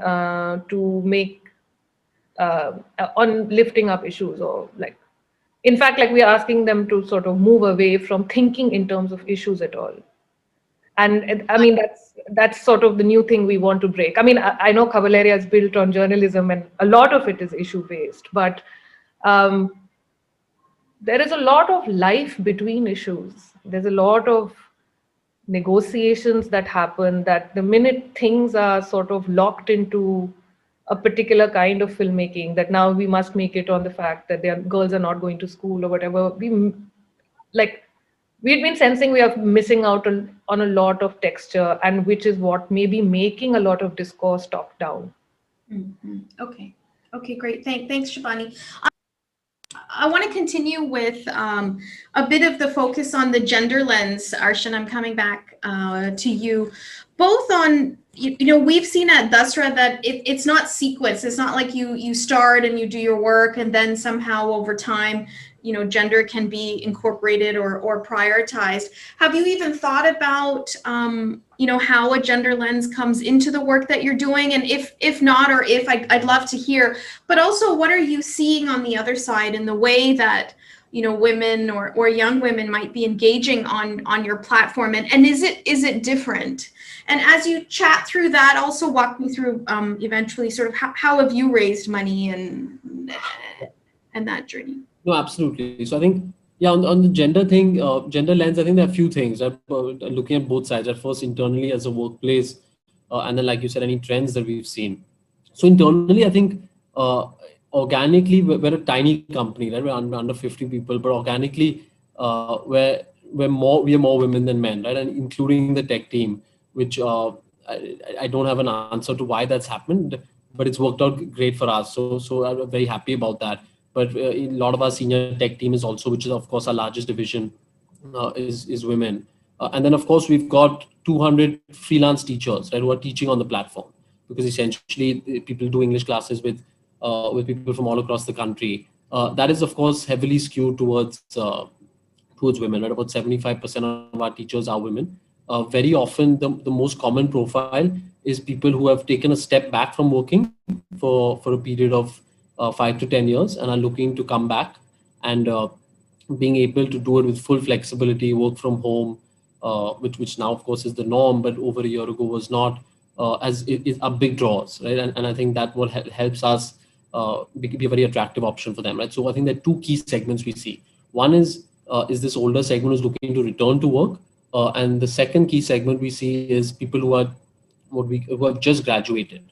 to make on lifting up issues or like, in fact, like we are asking them to sort of move away from thinking in terms of issues at all. And I mean, that's sort of the new thing we want to break. I mean, I know Cavaleria is built on journalism and a lot of it is issue based, but um, there is a lot of life between issues. There's a lot of negotiations that happen, that the minute things are sort of locked into a particular kind of filmmaking, that now we must make it on the fact that their girls are not going to school or whatever, like we'd been sensing we are missing out on a lot of texture, and which is what may be making a lot of discourse top down. Okay, great. Thanks, Shabani. I want to continue with a bit of the focus on the gender lens. Arshan, I'm coming back to you. Both on, we've seen at Dasra that it's not sequence. It's not like you start and you do your work and then somehow over time, gender can be incorporated or prioritized. Have you even thought about, how a gender lens comes into the work that you're doing? And if not, or if I'd love to hear, but also what are you seeing on the other side in the way that, women or young women might be engaging on your platform? And is it different? And as you chat through that, also walk me through eventually sort of how have you raised money and that journey? No, absolutely. So I think, yeah, on the gender thing, gender lens, I think there are a few things, right? Looking at both sides. At first, internally as a workplace, and then, like you said, any trends that we've seen. So internally, I think organically, we're a tiny company, right? We're under 50 people, but organically, we are more women than men, right? And including the tech team, which I don't have an answer to why that's happened, but it's worked out great for us. So I'm very happy about that. But a lot of our senior tech team is also, which is of course our largest division, is women. And then of course we've got 200 freelance teachers, right, who are teaching on the platform, because essentially people do English classes with people from all across the country. That is of course heavily skewed towards women, right? About 75% of our teachers are women. Very often the most common profile is people who have taken a step back from working for a period of 5 to 10 years and are looking to come back, and being able to do it with full flexibility, work from home, which now of course is the norm, but over a year ago was not, as it are big draws, right? And I think that what helps us be a very attractive option for them, right? So I think there are two key segments we see. One is this older segment who's looking to return to work, and the second key segment we see is people who have just graduated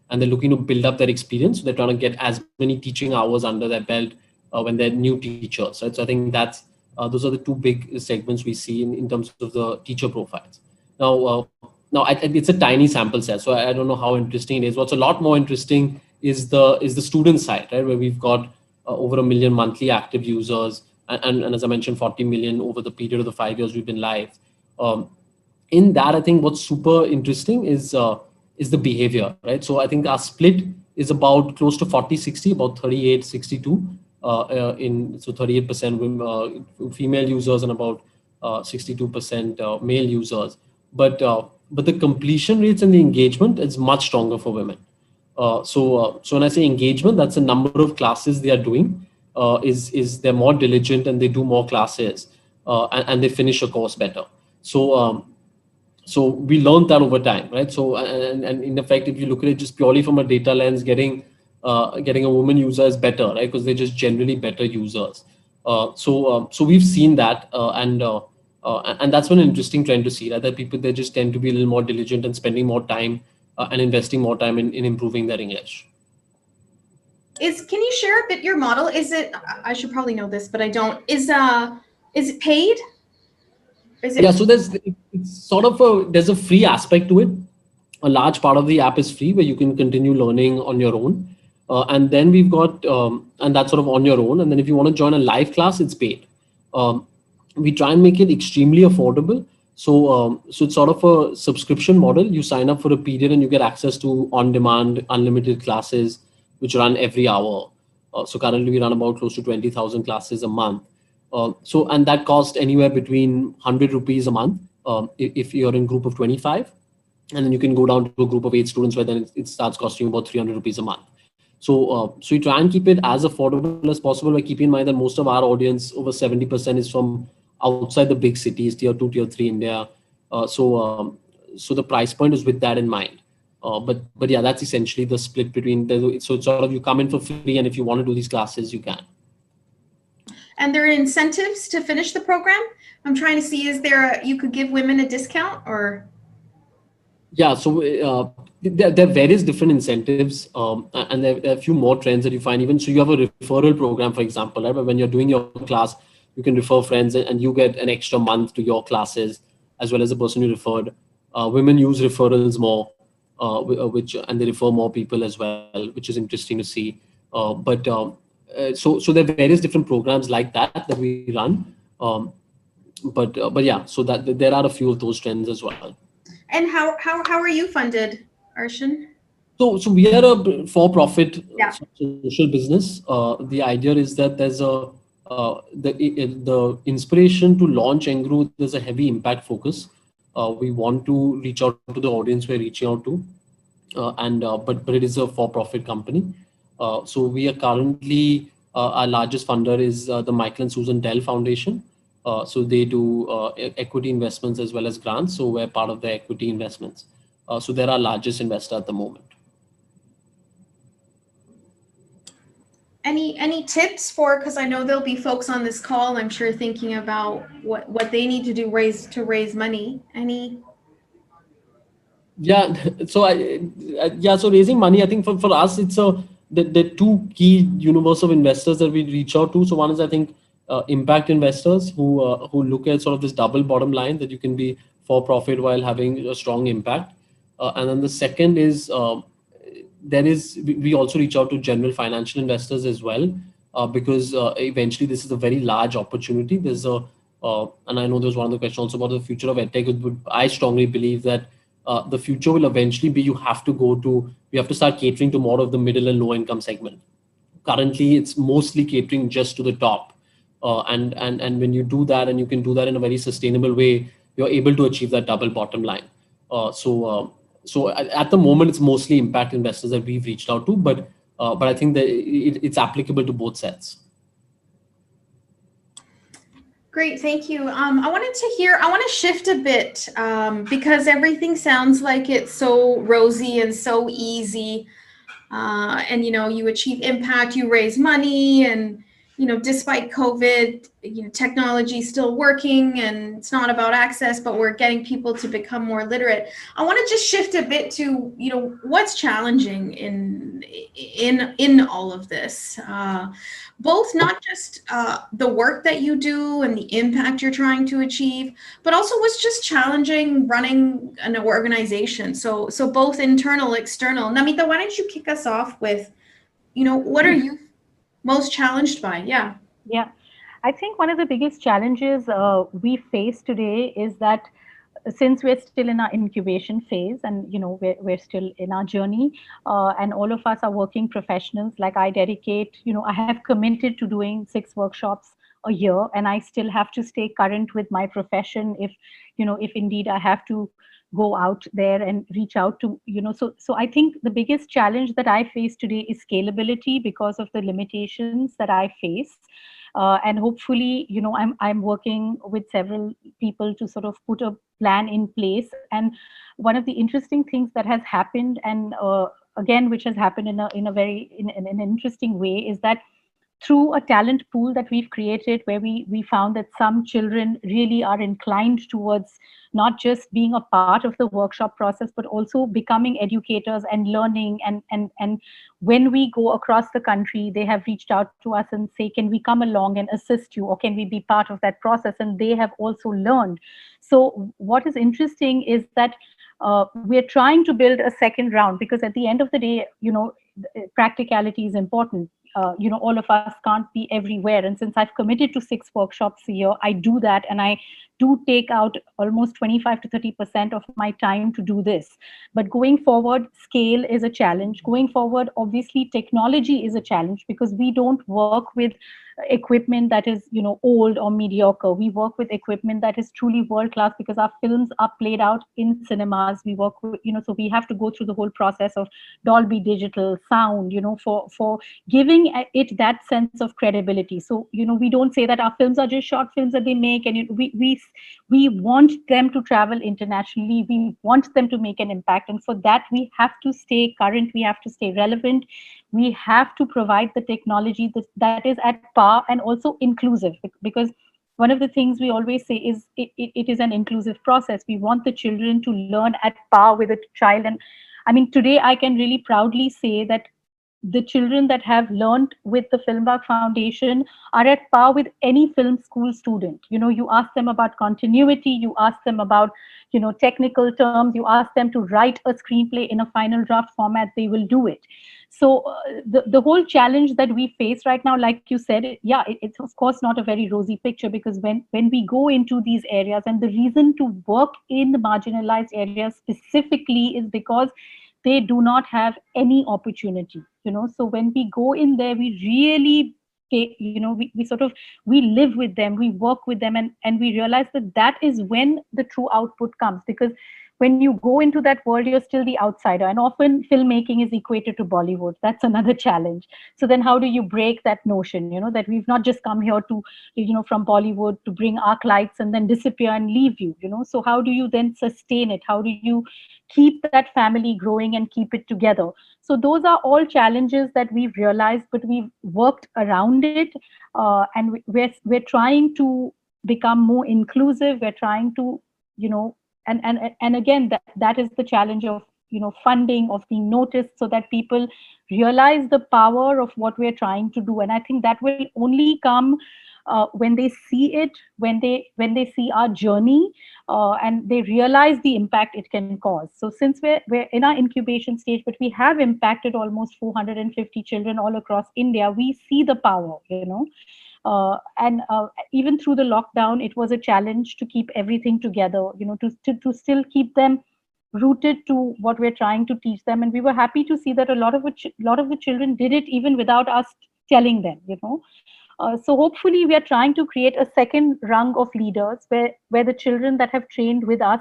and they're looking to build up their experience. So they're trying to get as many teaching hours under their belt when they're new teachers, right? So I think that's those are the two big segments we see in terms of the teacher profiles. Now it's a tiny sample set, so I don't know how interesting it is. What's a lot more interesting is the student side, right, where we've got over 1 million monthly active users, and as I mentioned, 40 million over the period of the 5 years we've been live. In that, I think what's super interesting is the behavior, right? So I think our split is about close to 40-60, about 38-62, so 38% women, female users, and about 62% male users. But the completion rates and the engagement is much stronger for women. So when I say engagement, that's the number of classes they are doing. Is they're more diligent and they do more classes, and they finish a course better. So we learned that over time, right? So and in effect, if you look at it just purely from a data lens, getting a woman user is better, right? Because they're just generally better users. So we've seen that, and that's one interesting trend to see, right? That people, they just tend to be a little more diligent and spending more time and investing more time in improving their English. Can you share a bit your model? Is it, I should probably know this, but I don't. Is it paid? Yeah, so it's sort of there's a free aspect to it. A large part of the app is free, where you can continue learning on your own. And then we've got, and that's sort of on your own. And then if you want to join a live class, it's paid. We try and make it extremely affordable. So it's sort of a subscription model. You sign up for a period and you get access to on-demand, unlimited classes, which run every hour. So currently we run about close to 20,000 classes a month. And that cost anywhere between 100 rupees a month if you're in group of 25, and then you can go down to a group of 8 students where then it starts costing you about 300 rupees a month. So we try and keep it as affordable as possible, by keeping in mind that most of our audience, over 70%, is from outside the big cities, tier 2, tier 3 India. So the price point is with that in mind. But yeah, that's essentially the split between so it's sort of, you come in for free, and if you want to do these classes, you can. And there are incentives to finish the program? I'm trying to see, is there you could give women a discount or? Yeah, so there are various different incentives, and there are a few more trends that you find. Even so, you have a referral program, for example, right? But when you're doing your class, you can refer friends, and you get an extra month to your classes, as well as the person you referred. Women use referrals more, and they refer more people as well, which is interesting to see. So there are various different programs like that we run. But yeah, so that there are a few of those trends as well. And how are you funded, Arshan? So we are a for-profit Yeah. social business. The idea is that there's the inspiration to launch Enguru. There's a heavy impact focus. We want to reach out to the audience we're reaching out to, but it is a for-profit company. So we are currently, our largest funder is the Michael and Susan Dell Foundation. So they do equity investments as well as grants. So we're part of the equity investments. So they're our largest investor at the moment. Any tips for, because I know there'll be folks on this call, I'm sure, thinking about what they need to do to raise money. Any? Yeah, so so raising money, I think for us, it's the two key universe of investors that we reach out to. So one is, I think, impact investors who look at sort of this double bottom line, that you can be for profit while having a strong impact. And then the second is, we also reach out to general financial investors as well, because eventually this is a very large opportunity. There's and I know there's one of the questions also about the future of edtech. I strongly believe that the future will eventually be, we have to start catering to more of the middle and low income segment. Currently, it's mostly catering just to the top. And when you do that, and you can do that in a very sustainable way, you're able to achieve that double bottom line. So at the moment, it's mostly impact investors that we've reached out to, but I think that it's applicable to both sets. Great, thank you. I want to shift a bit because everything sounds like it's so rosy and so easy. And, you achieve impact, you raise money, and, despite COVID, technology is still working, and it's not about access, but we're getting people to become more literate. I want to just shift a bit to, what's challenging in all of this. Both not just the work that you do and the impact you're trying to achieve, but also what's just challenging running an organization. So both internal, external. Nameeta, why don't you kick us off with, what are you most challenged by? Yeah. Yeah, I think one of the biggest challenges we face today is that since we're still in our incubation phase, and we're still in our journey, and all of us are working professionals. Like I dedicate, I have committed to doing 6 workshops a year, and I still have to stay current with my profession if indeed I have to go out there and reach out to so I think the biggest challenge that I face today is scalability, because of the limitations that I face. And hopefully, I'm working with several people to sort of put a plan in place. And one of the interesting things that has happened, and again, which has happened in an interesting way, is that through a talent pool that we've created, where we found that some children really are inclined towards not just being a part of the workshop process, but also becoming educators and learning. And when we go across the country, they have reached out to us and say, can we come along and assist you, or can we be part of that process? And they have also learned. So what is interesting is that we're trying to build a second round, because at the end of the day, practicality is important. All of us can't be everywhere. And since I've committed to 6 workshops a year, I do that. And I do take out almost 25 to 30% of my time to do this. But going forward, scale is a challenge. Going forward, obviously, technology is a challenge, because we don't work with equipment that is, old or mediocre. We work with equipment that is truly world class, because our films are played out in cinemas. We work with, so we have to go through the whole process of Dolby Digital sound, for giving it that sense of credibility. So, we don't say that our films are just short films that they make, and we want them to travel internationally. We want them to make an impact, and for that we have to stay current. We have to stay relevant. We have to provide the technology that is at par and also inclusive, because one of the things we always say is it is an inclusive process. We want the children to learn at par with a child. And I mean, today I can really proudly say that the children that have learned with the Filmbug Foundation are at par with any film school student. You ask them about continuity, you ask them about, technical terms, you ask them to write a screenplay in a final draft format, they will do it. So the whole challenge that we face right now, like you said, it's of course not a very rosy picture, because when we go into these areas, and the reason to work in the marginalized areas specifically is because they do not have any opportunity. So when we go in there, we really we sort of, we live with them, we work with them, and we realize that is when the true output comes. Because when you go into that world, you're still the outsider, and often filmmaking is equated to Bollywood. That's another challenge. So then how do you break that notion, that we've not just come here to, from Bollywood to bring arc lights and then disappear and leave you, so how do you then sustain it? How do you keep that family growing and keep it together? So those are all challenges that we've realized, but we've worked around it, and we're trying to become more inclusive. We're trying to, and again, that is the challenge of, funding, of being noticed, so that people realize the power of what we're trying to do. And I think that will only come when they see it, when they see our journey, and they realize the impact it can cause. So since we're in our incubation stage, but we have impacted almost 450 children all across India, we see the power, and even through the lockdown, it was a challenge to keep everything together, to still keep them rooted to what we're trying to teach them. And we were happy to see that a lot of the children did it even without us telling them, so hopefully we are trying to create a second rung of leaders, where the children that have trained with us,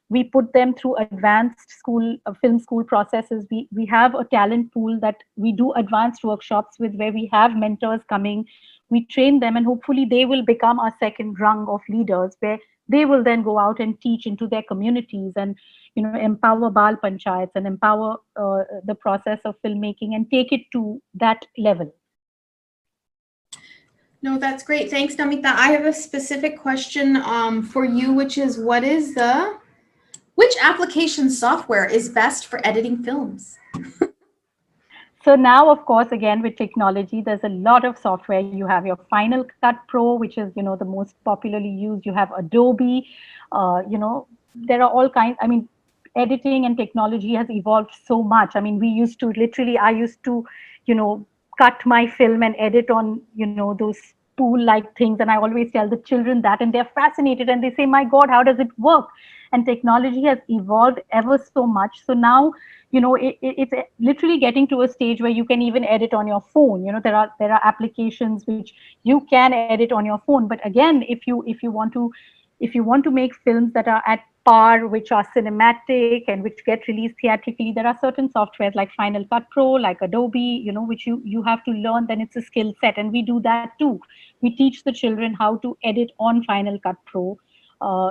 we put them through advanced school, film school processes. We have a talent pool that we do advanced workshops with, where we have mentors coming. We train them, and hopefully they will become our second rung of leaders, where they will then go out and teach into their communities, and empower Bal Panchayats, and empower the process of filmmaking, and take it to that level. No, that's great. Thanks, Nameeta. I have a specific question for you, which is, which application software is best for editing films? So now, of course, again, with technology, there's a lot of software. You have your Final Cut Pro, which is, the most popularly used. You have Adobe. There are all kinds. I mean, editing and technology has evolved so much. I mean, I used to, cut my film and edit on, those spool-like things. And I always tell the children that, and they're fascinated, and they say, my God, how does it work? And technology has evolved ever so much. So now, it's literally getting to a stage where you can even edit on your phone. There are applications which you can edit on your phone. But again, if you want to make films that are at par, which are cinematic and which get released theatrically, there are certain softwares like Final Cut Pro, like Adobe, which you have to learn. Then it's a skill set, and we do that too. We teach the children how to edit on Final Cut Pro.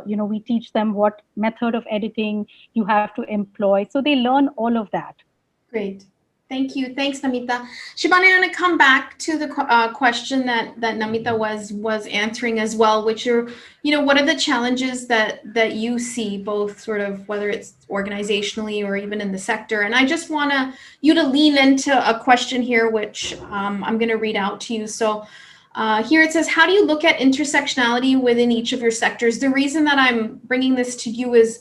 We teach them what method of editing you have to employ. So they learn all of that. Great. Thank you. Thanks, Nameeta. Shabani, I'm going to come back to the question that Nameeta was answering as well, which are, what are the challenges that you see, both sort of whether it's organizationally or even in the sector? And I just want you to lean into a question here, which I'm going to read out to you. So here it says, how do you look at intersectionality within each of your sectors? The reason that I'm bringing this to you is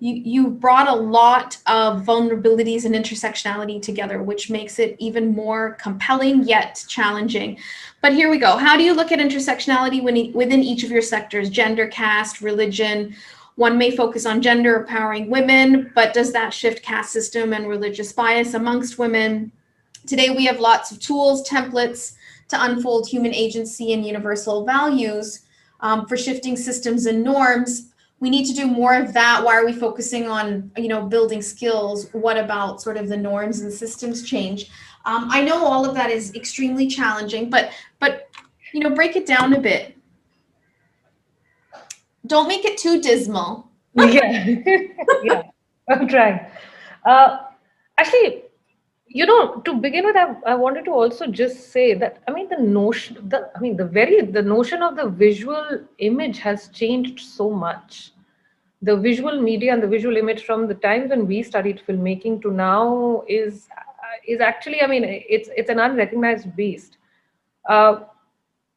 you brought a lot of vulnerabilities and intersectionality together, which makes it even more compelling yet challenging. But here we go. How do you look at intersectionality within each of your sectors? Gender, caste, religion. One may focus on gender empowering women, but does that shift caste system and religious bias amongst women? Today, we have lots of tools, templates to unfold human agency and universal values, for shifting systems and norms. We need to do more of that. Why are we focusing on, building skills? What about sort of the norms and systems change? I know all of that is extremely challenging, but break it down a bit. Don't make it too dismal. Yeah, yeah, I'm trying. Uh, Actually, to begin with, I wanted to also just say that the notion of the visual image has changed so much. The visual media and the visual image from the time when we studied filmmaking to now is actually, it's an unrecognized beast. Uh,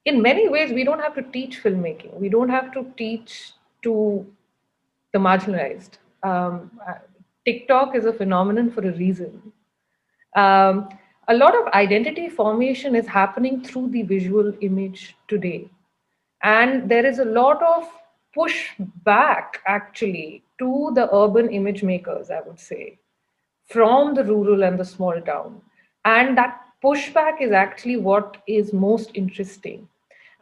in many ways, we don't have to teach filmmaking. We don't have to teach to the marginalized. TikTok is a phenomenon for a reason. Um, a lot of identity formation is happening through the visual image today. And there is a lot of pushback actually to the urban image makers, I would say, from the rural and the small town. And that pushback is actually what is most interesting.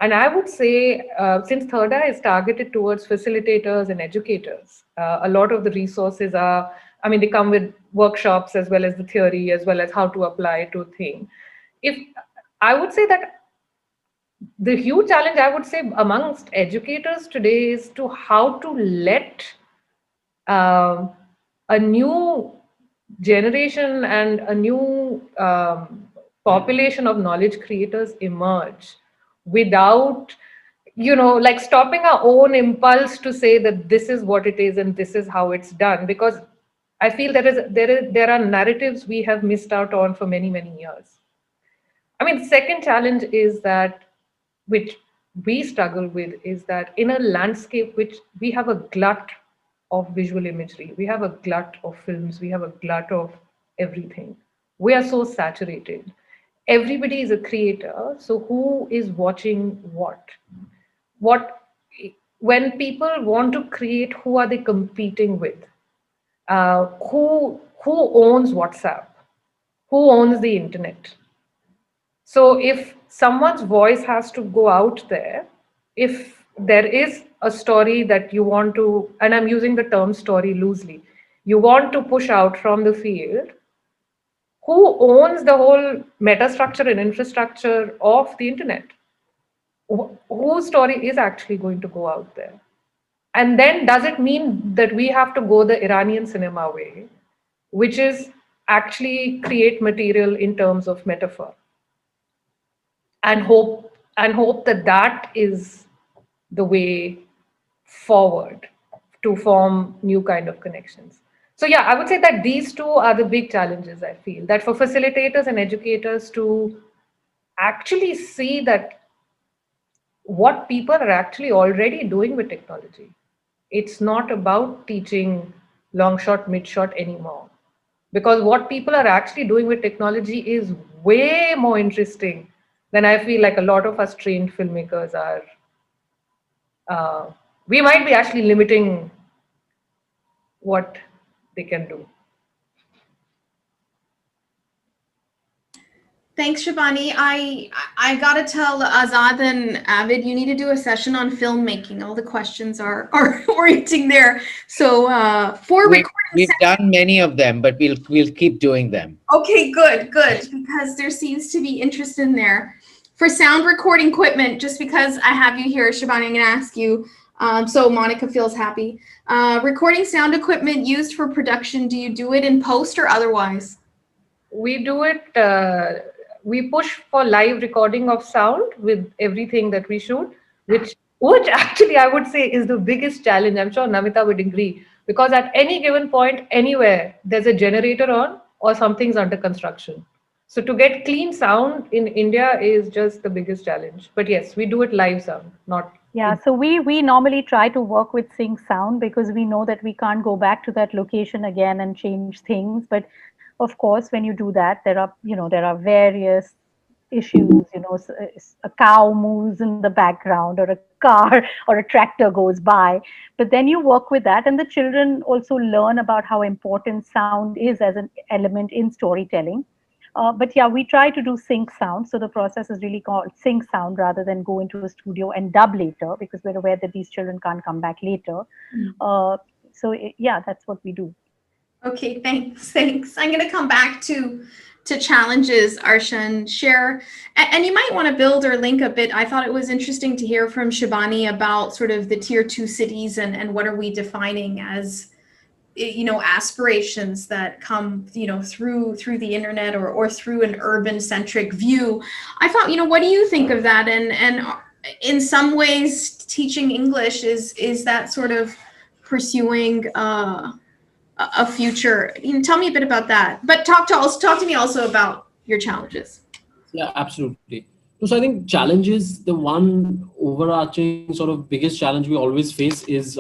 And I would say, since Third Eye is targeted towards facilitators and educators, a lot of the resources are, they come with workshops as well as the theory, as well as how to apply to a thing. If I would say that the huge challenge, I would say, amongst educators today is to how to let um, a new generation and a new population of knowledge creators emerge without like stopping our own impulse to say that this is what it is and this is how it's done, because I feel there are narratives we have missed out on for many years. Second challenge is that, which we struggle with, is that in a landscape which we have a glut of visual imagery, we have a glut of films, we have a glut of everything. We are so saturated. Everybody is a creator, so who is watching what? What when people want to create, who are they competing with? Who owns WhatsApp? Who owns the internet? So if someone's voice has to go out there, if there is a story that you want to, and I'm using the term story loosely, you want to push out from the field, who owns the whole metastructure and infrastructure of the internet? Whose story is actually going to go out there? And then does it mean that we have to go the Iranian cinema way, which is actually create material in terms of metaphor? And hope that that is the way forward to form new kind of connections. So yeah, I would say that these two are the big challenges. I feel that for facilitators and educators to actually see that what people are actually already doing with technology, it's not about teaching long shot, mid shot anymore, because what people are actually doing with technology is way more interesting than I feel like a lot of us trained filmmakers are. We might be actually limiting what they can do. Thanks, Shabani. I gotta tell Azad and Avid, you need to do a session on filmmaking. All the questions are orienting there. So for recording, we've done many of them, but we'll keep doing them. Okay, good, because there seems to be interest in there. For sound recording equipment, just because I have you here, Shabani, I'm gonna ask you. So Monica feels happy. Recording sound equipment used for production, do you do it in post or otherwise? We do it. We push for live recording of sound with everything that we shoot, which actually I would say is the biggest challenge. I'm sure Nameeta would agree, because at any given point, anywhere, there's a generator on or something's under construction. So to get clean sound in India is just the biggest challenge. But yes, we do it live sound, not. Yeah, so we normally try to work with sync sound because we know that we can't go back to that location again and change things. But of course, when you do that, there are various issues. A cow moves in the background, or a car or a tractor goes by. But then you work with that, and the children also learn about how important sound is as an element in storytelling. But yeah, we try to do sync sound. So the process is really called sync sound rather than go into a studio and dub later, because we're aware that these children can't come back later. Yeah, that's what we do. Okay, thanks. I'm going to come back to challenges, Arshan. Share, and you might want to build or link a bit. I thought it was interesting to hear from Shabani about sort of the tier 2 cities and what are we defining as, you know, aspirations that come, you know, through the internet or through an urban centric view. I thought, you know, what do you think of that? And in some ways, teaching English is that sort of pursuing a future. You know, tell me a bit about that. But talk to me also about your challenges. Yeah, absolutely. So I think challenges, the one overarching sort of biggest challenge we always face is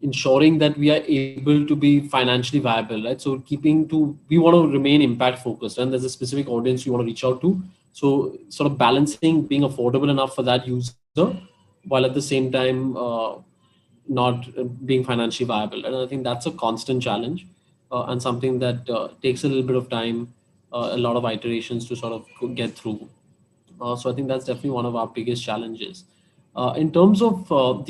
ensuring that we are able to be financially viable, right? So we want to remain impact focused, and there's a specific audience we want to reach out to. So sort of balancing being affordable enough for that user, while at the same time not being financially viable. And I think that's a constant challenge, and something that takes a little bit of time, a lot of iterations to sort of get through. So I think that's definitely one of our biggest challenges. In terms of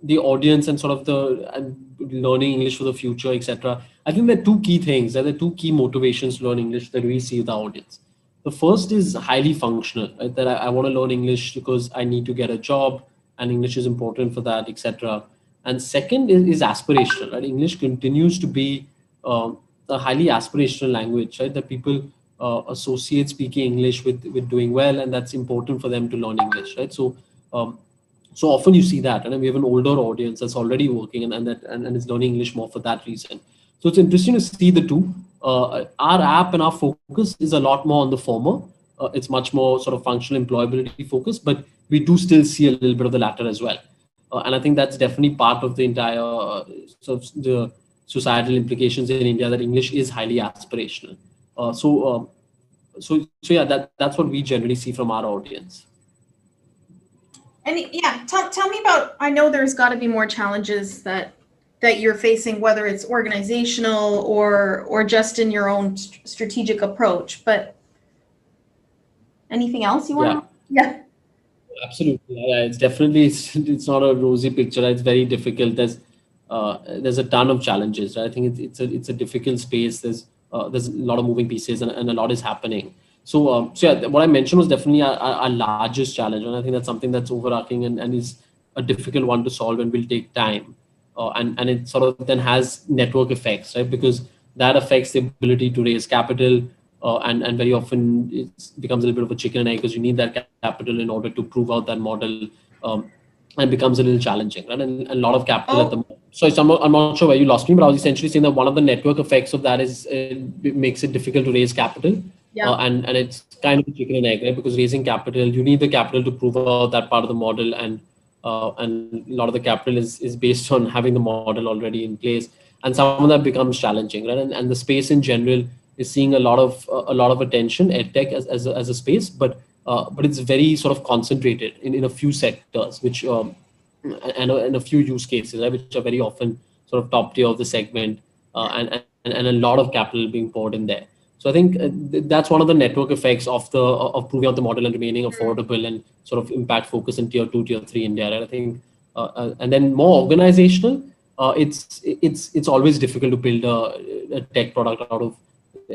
the audience and sort of the learning English for the future, etc. I think there are two key things. There are two key motivations to learn English that we see with the audience. The first is highly functional, right? That I want to learn English because I need to get a job, and English is important for that, etc. And second is aspirational, right? English continues to be a highly aspirational language, right? That people associate speaking English with doing well, and that's important for them to learn English, right? So often you see that, and we have an older audience that's already working and is learning English more for that reason. So it's interesting to see the two. Our app and our focus is a lot more on the former. It's much more sort of functional employability focused, but we do still see a little bit of the latter as well. And I think that's definitely part of the entire sort of the societal implications in India, that English is highly aspirational. So yeah, that's what we generally see from our audience. And yeah, tell me about, I know there's got to be more challenges that you're facing, whether it's organizational or just in your own strategic approach, but anything else you want to? Yeah. Absolutely. Yeah, it's not a rosy picture. It's very difficult. There's a ton of challenges. Right? I think it's a difficult space. There's a lot of moving pieces, and a lot is happening. So yeah, what I mentioned was definitely our largest challenge, and I think that's something that's overarching and is a difficult one to solve and will take time. And it sort of then has network effects, right? Because that affects the ability to raise capital, and very often it becomes a little bit of a chicken and egg, because you need that capital in order to prove out that model, and becomes a little challenging, right? And a lot of capital at the moment. So I'm not sure where you lost me, but I was essentially saying that one of the network effects of that is it makes it difficult to raise capital. Yeah. And it's kind of a chicken and egg, right? Because raising capital, you need the capital to prove out that part of the model, and a lot of the capital is based on having the model already in place, and some of that becomes challenging, right? And the space in general is seeing a lot of attention, edtech as a space, but it's very sort of concentrated in a few sectors, which and a few use cases, right, which are very often sort of top tier of the segment, and a lot of capital being poured in there. So I think that's one of the network effects of proving out the model and remaining affordable and sort of impact focus in tier 2, tier 3 India. Right? I think, and then more organizational. It's always difficult to build a tech product out of.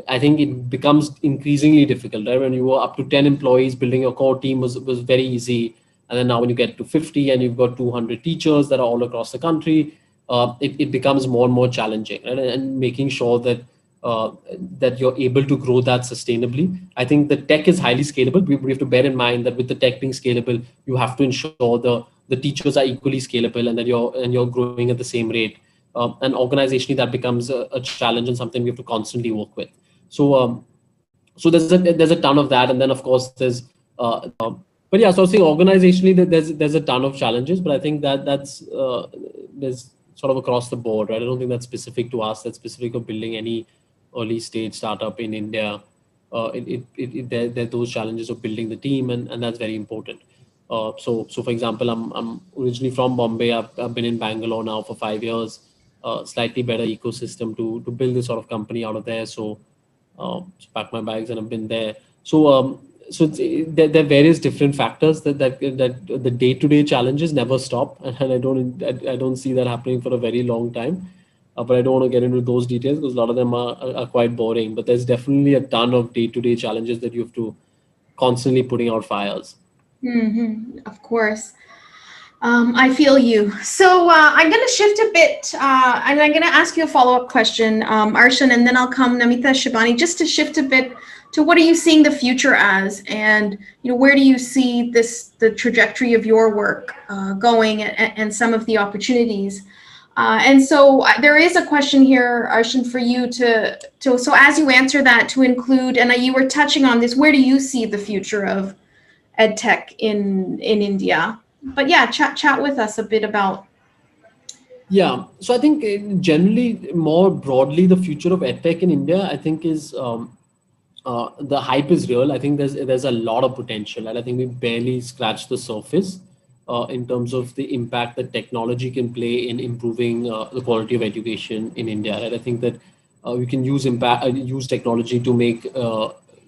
I think it becomes increasingly difficult. Right? When you were up to 10 employees, building your core team was very easy. And then now when you get to 50 and you've got 200 teachers that are all across the country, it becomes more and more challenging. Right? And making sure that that you're able to grow that sustainably. I think the tech is highly scalable. We have to bear in mind that with the tech being scalable, you have to ensure the teachers are equally scalable, and that you're growing at the same rate. And organizationally, that becomes a challenge and something we have to constantly work with. So there's a ton of that, and then of course there's but yeah. So I think organizationally there's a ton of challenges, but I think that's there's sort of across the board, right? I don't think that's specific to us. That's specific of building any early stage startup in India. There are those challenges of building the team, and that's very important. So for example, I'm originally from Bombay. I've been in Bangalore now for 5 years. Slightly better ecosystem to build this sort of company out of there. So So pack my bags and I've been there. There are various different factors that the day-to-day challenges never stop, and I don't see that happening for a very long time. But I don't want to get into those details because a lot of them are quite boring. But there's definitely a ton of day-to-day challenges that you have to constantly putting out fires. Of course. I feel you. So I'm going to shift a bit, and I'm going to ask you a follow-up question, Arshan, and then I'll come Nameeta, Shabani, just to shift a bit to what are you seeing the future as, and where do you see the trajectory of your work going, and some of the opportunities. And so there is a question here, Arshan, for you to so as you answer that, to include, and you were touching on this, where do you see the future of EdTech in India? But yeah, chat with us a bit about. Yeah, so I think generally, more broadly, the future of edtech in India, I think is the hype is real. I think there's a lot of potential, and I think we barely scratched the surface in terms of the impact that technology can play in improving the quality of education in India. Right? I think that we can use technology to make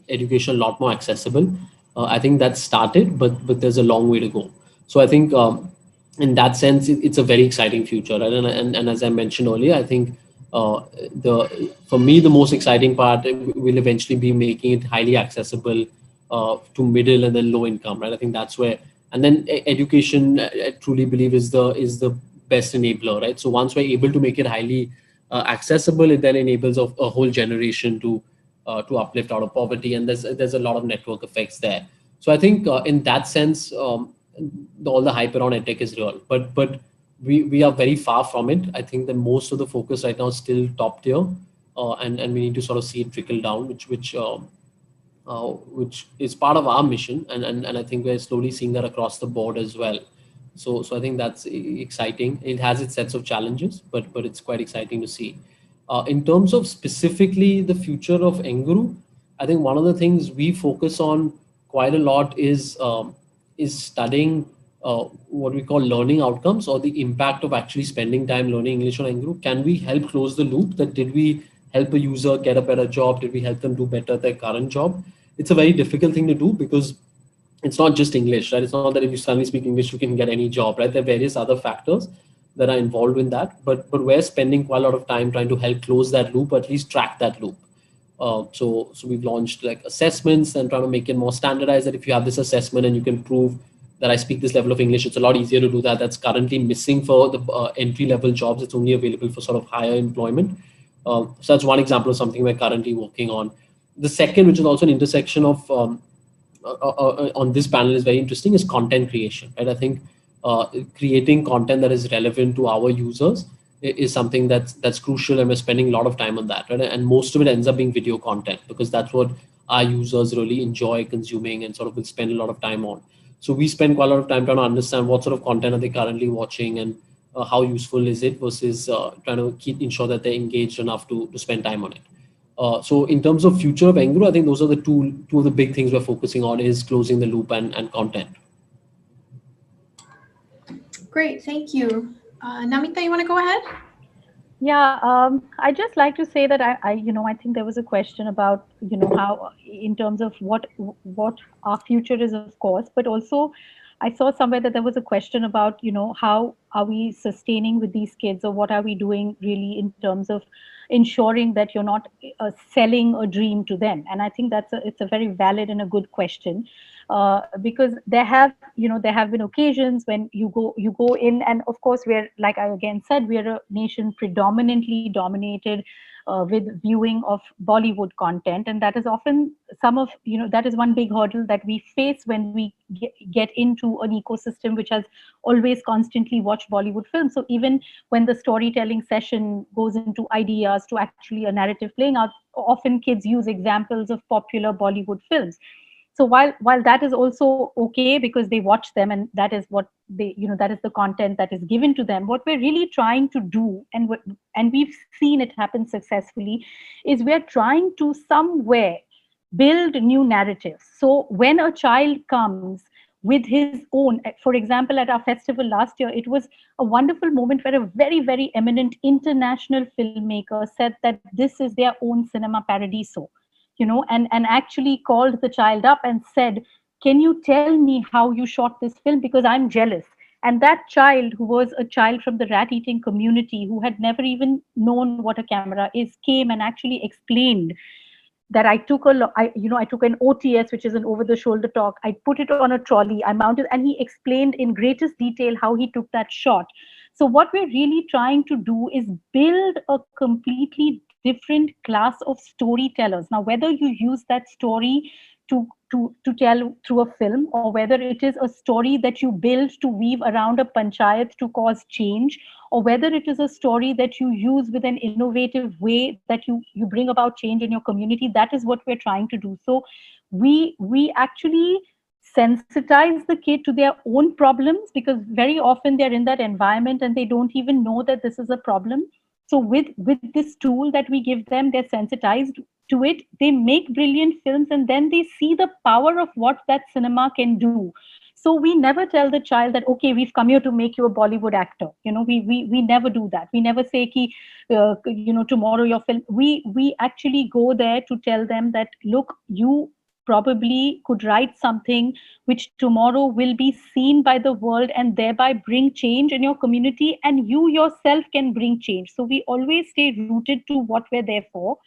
education a lot more accessible. I think that started, but there's a long way to go. So I think in that sense, it's a very exciting future. Right? And as I mentioned earlier, I think for me the most exciting part will eventually be making it highly accessible to middle and then low income. Right? I think that's where, and then education, I truly believe is the best enabler. Right? So once we're able to make it highly accessible, it then enables a whole generation to uplift out of poverty, and there's a lot of network effects there. So I think in that sense, all the hype around edtech is real, but we are very far from it. I think that most of the focus right now is still top tier, and we need to sort of see it trickle down, which is part of our mission, and I think we're slowly seeing that across the board as well. So I think that's exciting. It has its sets of challenges, but it's quite exciting to see. In terms of specifically the future of Enguru, I think one of the things we focus on quite a lot is studying what we call learning outcomes, or the impact of actually spending time learning English on Enguru. Can we help close the loop? That did we help a user get a better job? Did we help them do better at their current job? It's a very difficult thing to do because it's not just English, right? It's not that if you suddenly speak English, you can get any job, right? There are various other factors that are involved in that, but we're spending quite a lot of time trying to help close that loop, or at least track that loop. So we've launched like assessments and trying to make it more standardized, that if you have this assessment and you can prove that I speak this level of English, it's a lot easier to do that. That's currently missing for the entry level jobs. It's only available for sort of higher employment. So that's one example of something we're currently working on. The second, which is also an intersection of on this panel, is very interesting, is content creation. Right? I think creating content that is relevant to our users is something that's crucial, and we're spending a lot of time on that. Right? And most of it ends up being video content, because that's what our users really enjoy consuming and sort of will spend a lot of time on. So we spend quite a lot of time trying to understand what sort of content are they currently watching, and how useful is it, versus trying to ensure that they're engaged enough to spend time on it. So in terms of future of Enguru, I think those are the two of the big things we're focusing on, is closing the loop and content. Great, thank you. Nameeta, you want to go ahead? Yeah, I just like to say that I think there was a question about, how, in terms of what our future is, of course, but also I saw somewhere that there was a question about, how are we sustaining with these kids, or what are we doing really in terms of ensuring that you're not selling a dream to them. And I think it's a very valid and a good question, because there have been occasions when you go in, and of course, we're, like I again said, we're a nation predominantly dominated with viewing of Bollywood content, and that is often that is one big hurdle that we face when we get into an ecosystem which has always constantly watched Bollywood films. So even when the storytelling session goes into ideas to actually a narrative playing out, often kids use examples of popular Bollywood films. So while that is also okay, because they watch them and that is what that is the content that is given to them, what we're really trying to do, and we've seen it happen successfully, is we're trying to somewhere build new narratives. So when a child comes with his own, for example, at our festival last year, it was a wonderful moment where a very, very eminent international filmmaker said that this is their own cinema paradiso. and actually called the child up and said, can you tell me how you shot this film, because I'm jealous. And that child, who was a child from the rat eating community, who had never even known what a camera is, came and actually explained that I took an OTS, which is an over the shoulder talk. I put it on a trolley, I mounted, and he explained in greatest detail how he took that shot. So what we're really trying to do is build a completely different class of storytellers. Now, whether you use that story to tell through a film, or whether it is a story that you build to weave around a panchayat to cause change, or whether it is a story that you use with an innovative way that you bring about change in your community, that is what we're trying to do. So we actually sensitize the kid to their own problems, because very often they're in that environment and they don't even know that this is a problem. So with this tool that we give them, they're sensitized to it, they make brilliant films, and then they see the power of what that cinema can do. So we never tell the child that, okay, we've come here to make you a Bollywood actor. We never do that. We never say ki, tomorrow your film. We actually go there to tell them that, look, you probably could write something which tomorrow will be seen by the world and thereby bring change in your community, and you yourself can bring change. So we always stay rooted to what we're there for.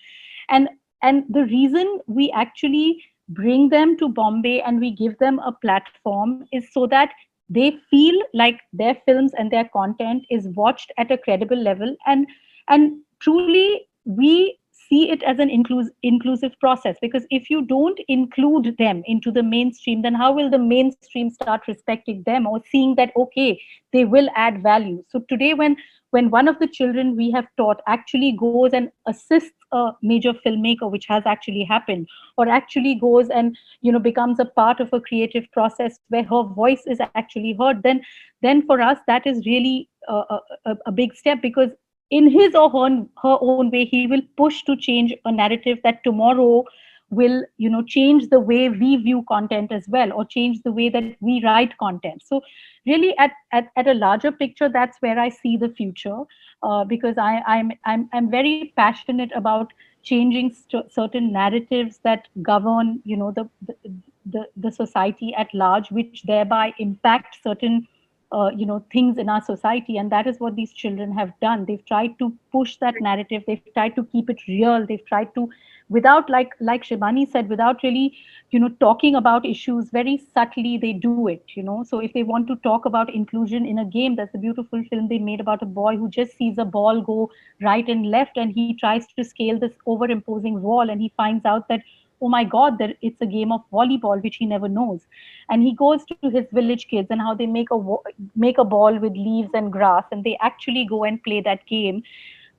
and and the reason we actually bring them to Bombay and we give them a platform is so that they feel like their films and their content is watched at a credible level, and truly we see it as an inclusive process. Because if you don't include them into the mainstream, then how will the mainstream start respecting them or seeing that, okay, they will add value? So today, when one of the children we have taught actually goes and assists a major filmmaker, which has actually happened, or actually goes and becomes a part of a creative process where her voice is actually heard, then for us that is really a big step, because in his or her own way he will push to change a narrative that tomorrow will change the way we view content as well, or change the way that we write content. So really at a larger picture, that's where I see the future, because I'm very passionate about changing certain narratives that govern the society at large, which thereby impact certain things in our society. And that is what these children have done. They've tried to push that narrative, they've tried to keep it real, they've tried to, without, like Shibani said, without really talking about issues, very subtly they do it. So if they want to talk about inclusion in a game, that's a beautiful film they made about a boy who just sees a ball go right and left, and he tries to scale this over imposing wall, and he finds out that, oh my god, that it's a game of volleyball which he never knows. And he goes to his village kids and how they make a ball with leaves and grass, and they actually go and play that game.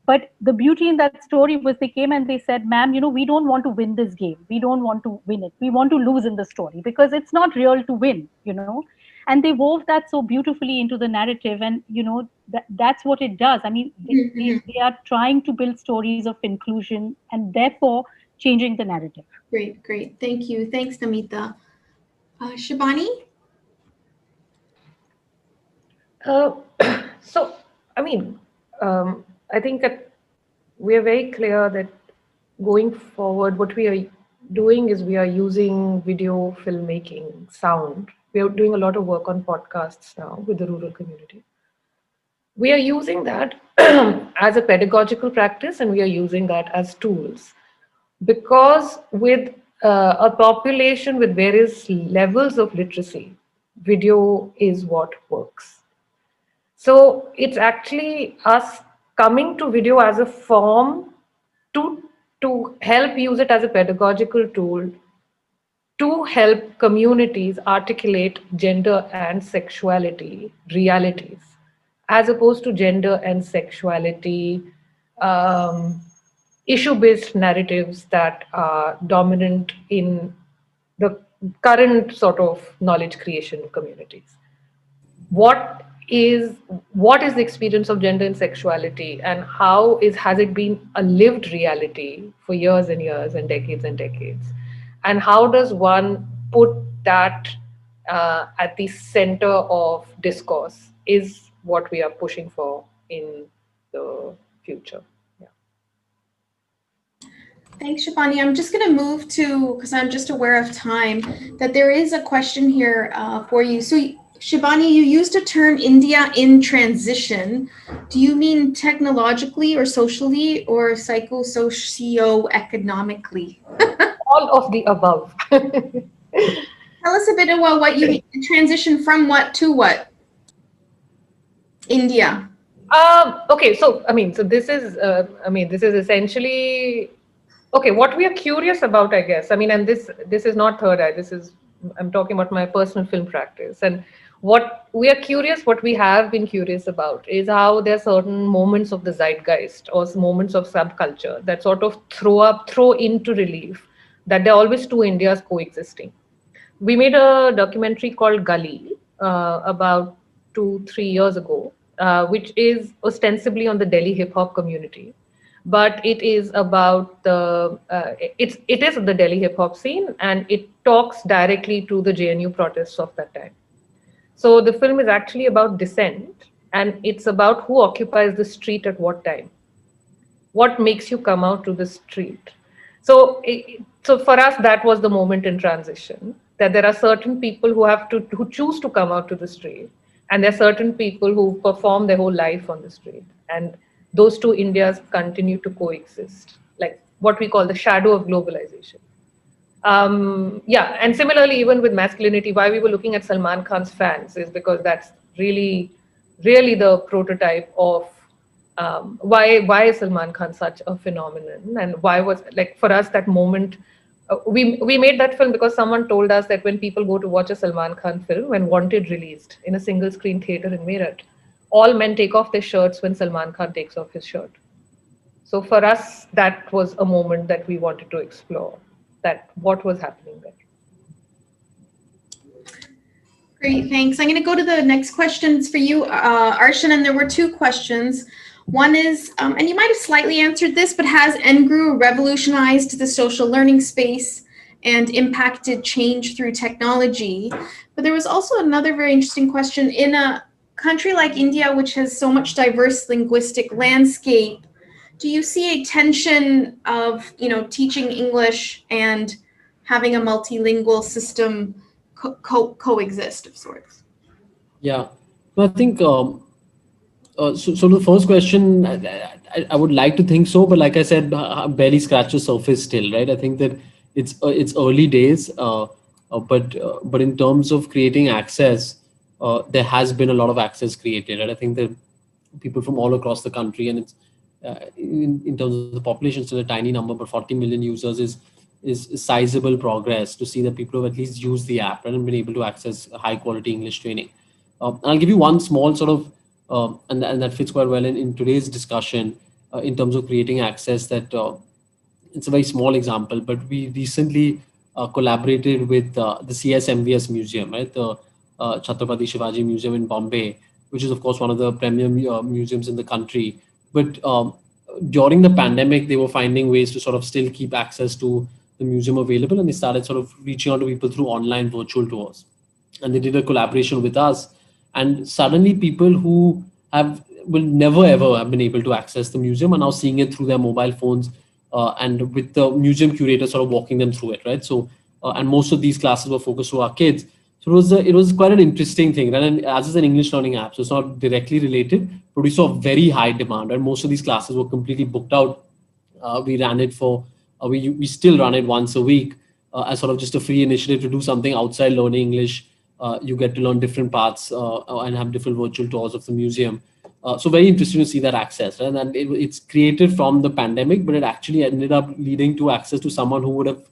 But the beauty in that story was they came and they said, ma'am, we don't want to win this game, we don't want to win it, we want to lose in the story, because it's not real to win. And they wove that so beautifully into the narrative, and that's what it does. I mean, they are trying to build stories of inclusion and therefore changing the narrative. Great. Thank you. Thanks, Nameeta. Shabani? So, I mean, I think that we are very clear that going forward, what we are doing is we are using video filmmaking, sound. We are doing a lot of work on podcasts now with the rural community. We are using that as a pedagogical practice, and we are using that as tools, because with a population with various levels of literacy, video is what works. So it's actually us coming to video as a form to help use it as a pedagogical tool to help communities articulate gender and sexuality realities, as opposed to gender and sexuality issue-based narratives that are dominant in the current sort of knowledge creation communities. What is the experience of gender and sexuality, and how has it been a lived reality for years and years and decades, and how does one put that at the center of discourse is what we are pushing for in the future. Yeah. Thanks, Shabani. I'm just going to move to, because I'm just aware of time, that there is a question here for you. So, Shabani, you used the term India in transition. Do you mean technologically or socially or socio-economically? All of the above. Tell us a bit about what you mean, transition from what to what? India. Okay, so this is essentially okay. What we are curious about, I guess. And this is not third eye. I'm talking about my personal film practice, and what we are curious, what we have been curious about, is how there are certain moments of the zeitgeist or moments of subculture that sort of throw into relief that there are always two Indias coexisting. We made a documentary called Gully about 2-3 years ago, which is ostensibly on the Delhi hip hop community, but it is about it is the Delhi hip hop scene, and it talks directly to the JNU protests of that time. So the film is actually about dissent, and it's about who occupies the street at what time, what makes you come out to the street. So for us, that was the moment in transition, that there are certain people who choose to come out to the street, and there are certain people who perform their whole life on the street, and those two Indias continue to coexist, like what we call the shadow of globalization. Yeah, and similarly, even with masculinity, why we were looking at Salman Khan's fans is because that's really the prototype of why is Salman Khan such a phenomenon, and why was, like, for us, that moment. We made that film because someone told us that when people go to watch a Salman Khan film, when Wanted released in a single screen theater in Meerut, all men take off their shirts when Salman Khan takes off his shirt. So for us, that was a moment that we wanted to explore, that what was happening there. Great, thanks. I'm going to go to the next questions for you, Arshan, and there were two questions. One is, and you might have slightly answered this, but has Enguru revolutionized the social learning space and impacted change through technology? But there was also another very interesting question. In a country like India, which has so much diverse linguistic landscape, do you see a tension of, teaching English and having a multilingual system coexist of sorts? Yeah, so I think so the first question, I would like to think so, but like I said, barely scratched the surface still, right? I think that it's early days, but in terms of creating access, there has been a lot of access created, and I think that people from all across the country, and it's in terms of the population, still a tiny number, but 40 million users is sizable progress to see that people have at least used the app and been able to access high quality English training. I'll give you one small sort of, and that fits quite well in today's discussion in terms of creating access. That it's a very small example, but we recently collaborated with the CSMVS Museum, right? The Chhatrapati Shivaji Museum in Bombay, which is of course one of the premier museums in the country. But during the pandemic, they were finding ways to sort of still keep access to the museum available, and they started sort of reaching out to people through online virtual tours. And they did a collaboration with us, and suddenly people who will never ever have been able to access the museum are now seeing it through their mobile phones, and with the museum curator sort of walking them through it, right? So and most of these classes were focused to our kids. So it was quite an interesting thing, right? And as is an English learning app, so it's not directly related, but we saw very high demand, and most of these classes were completely booked out. We ran it for we still run it once a week as sort of just a free initiative to do something outside learning English. You get to learn different parts and have different virtual tours of the museum. So very interesting to see that access, right? And it's created from the pandemic, but it actually ended up leading to access to someone who would have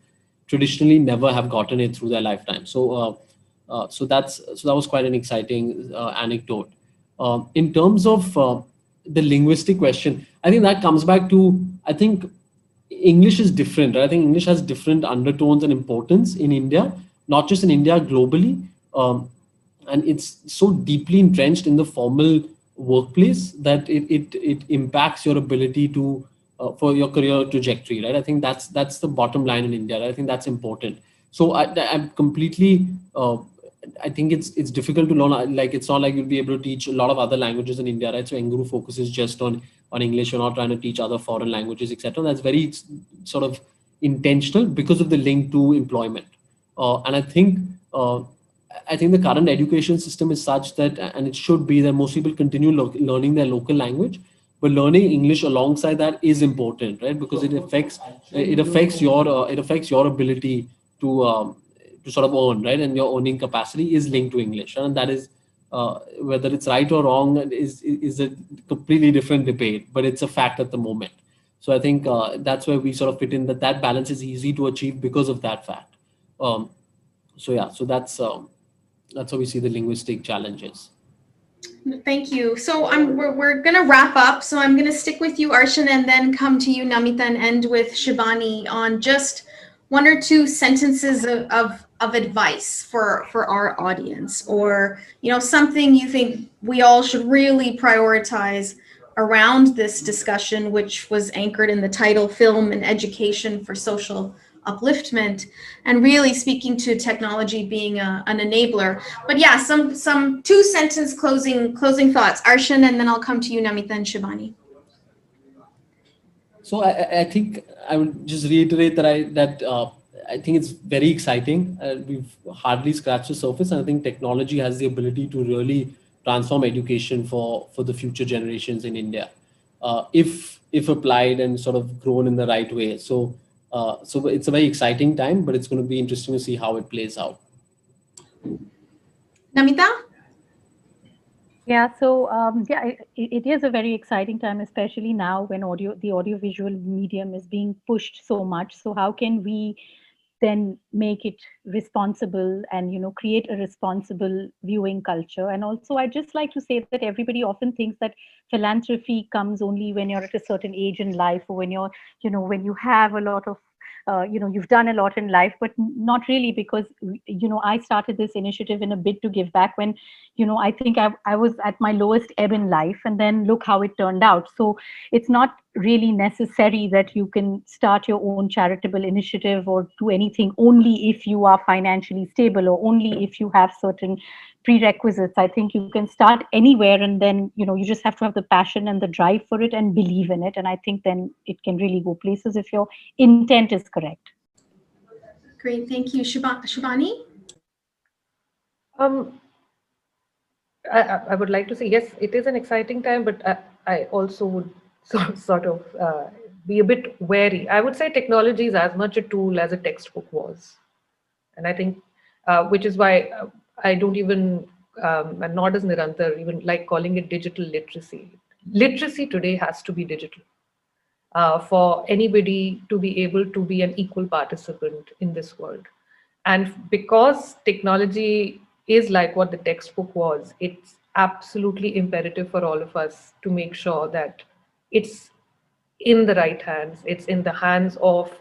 traditionally never have gotten it through their lifetime. So that was quite an exciting anecdote. In terms of the linguistic question, I think that comes back to, I think English is different, right? I think English has different undertones and importance in India, not just in India, globally. And it's so deeply entrenched in the formal workplace that it impacts your ability to for your career trajectory, right? I think that's the bottom line in India, right? I think that's important. So I'm completely I think it's difficult to learn. Like, it's not like you'll be able to teach a lot of other languages in India, right? So Enguru focuses just on English. You're not trying to teach other foreign languages, etc. That's very sort of intentional because of the link to employment. And uh, I think the current education system is such that, and it should be, that most people continue learning their local language, but learning English alongside that is important, right? Because it affects your ability to sort of earn, right? And your earning capacity is linked to English, and that is, whether it's right or wrong is a completely different debate, but it's a fact at the moment. So I think that's where we sort of fit in, that balance is easy to achieve because of that fact. Um, so yeah, so that's how we see the linguistic challenges. Thank you. So we're going to wrap up. So I'm going to stick with you, Arshan, and then come to you, Nameeta, and end with Shabani on just one or two sentences of advice for our audience, or something you think we all should really prioritize around this discussion, which was anchored in the title Film and Education for Social Upliftment, and really speaking to technology being an enabler. But yeah, some 2-sentence closing thoughts, Arshan, and then I'll come to you, Nameeta and Shabani. So I think I would just reiterate that I think it's very exciting. We've hardly scratched the surface, and I think technology has the ability to really transform education for the future generations in India, if applied and sort of grown in the right way. So it's a very exciting time, but it's going to be interesting to see how it plays out. Nameeta? Yeah, so it is a very exciting time, especially now when the audiovisual medium is being pushed so much. So how can we then make it responsible and create a responsible viewing culture? And also, I just like to say that everybody often thinks that philanthropy comes only when you're at a certain age in life, or when when you have a lot of you've done a lot in life, but not really, because I started this initiative in a bid to give back when I think I was at my lowest ebb in life, and then look how it turned out. So it's not really necessary that you can start your own charitable initiative or do anything only if you are financially stable, or only if you have certain prerequisites. I think you can start anywhere, and then you just have to have the passion and the drive for it and believe in it, and I think then it can really go places if your intent is correct. Great, thank you. Shabani? I would like to say, yes, it is an exciting time, but I also would sort of be a bit wary. I would say technology is as much a tool as a textbook was. And I think, which is why I don't even, and nor does Nirantar even like calling it digital literacy. Literacy today has to be digital for anybody to be able to be an equal participant in this world. And because technology is like what the textbook was, it's absolutely imperative for all of us to make sure that it's in the right hands. It's in the hands of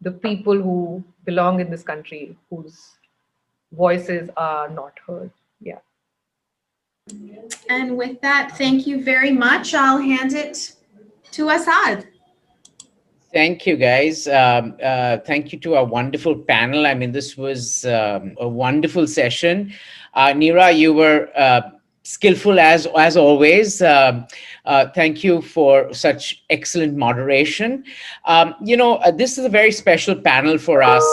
the people who belong in this country, whose voices are not heard. Yeah. And with that, thank you very much. I'll hand it to Asad. Thank you, guys. Thank you to our wonderful panel. I mean, this was a wonderful session. Neera, you were skillful as always. Thank you for such excellent moderation. This is a very special panel for us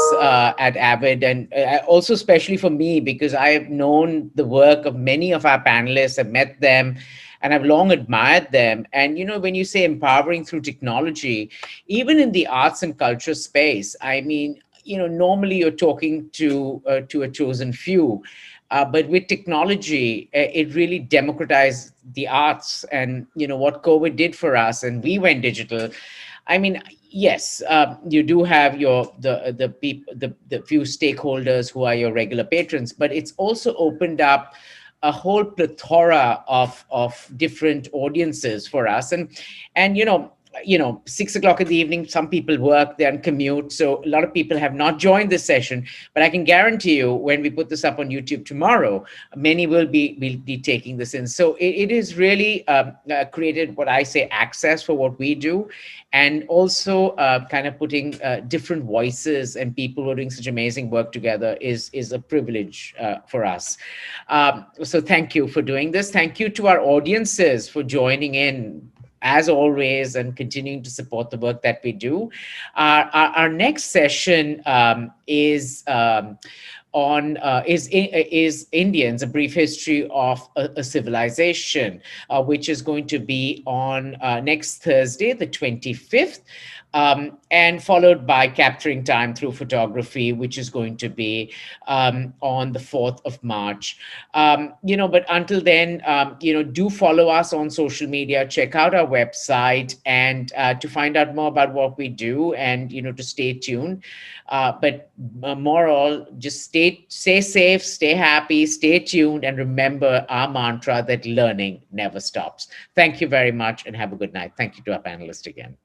at Avid, and also especially for me, because I have known the work of many of our panelists. I've met them, and I've long admired them. And when you say empowering through technology, even in the arts and culture space, I mean, normally you're talking to a chosen few. But with technology, it really democratized the arts, and what COVID did for us, and we went digital. I mean, yes, you do have the few stakeholders who are your regular patrons, but it's also opened up a whole plethora of different audiences for us, and 6 o'clock in the evening, some people work, they're on commute. So a lot of people have not joined this session, but I can guarantee you when we put this up on YouTube tomorrow, many will be taking this in. So it is really created what I say access for what we do, and also kind of putting different voices and people who are doing such amazing work together is a privilege for us. So thank you for doing this. Thank you to our audiences for joining in as always, and continuing to support the work that we do. Our next session is on is Indians, a brief history of a civilization, which is going to be on next Thursday, the 25th. And followed by Capturing Time Through Photography, which is going to be on the 4th of March. But until then, do follow us on social media, check out our website, and to find out more about what we do, and, to stay tuned. But more all, just stay safe, stay happy, stay tuned, and remember our mantra that learning never stops. Thank you very much, and have a good night. Thank you to our panelists again.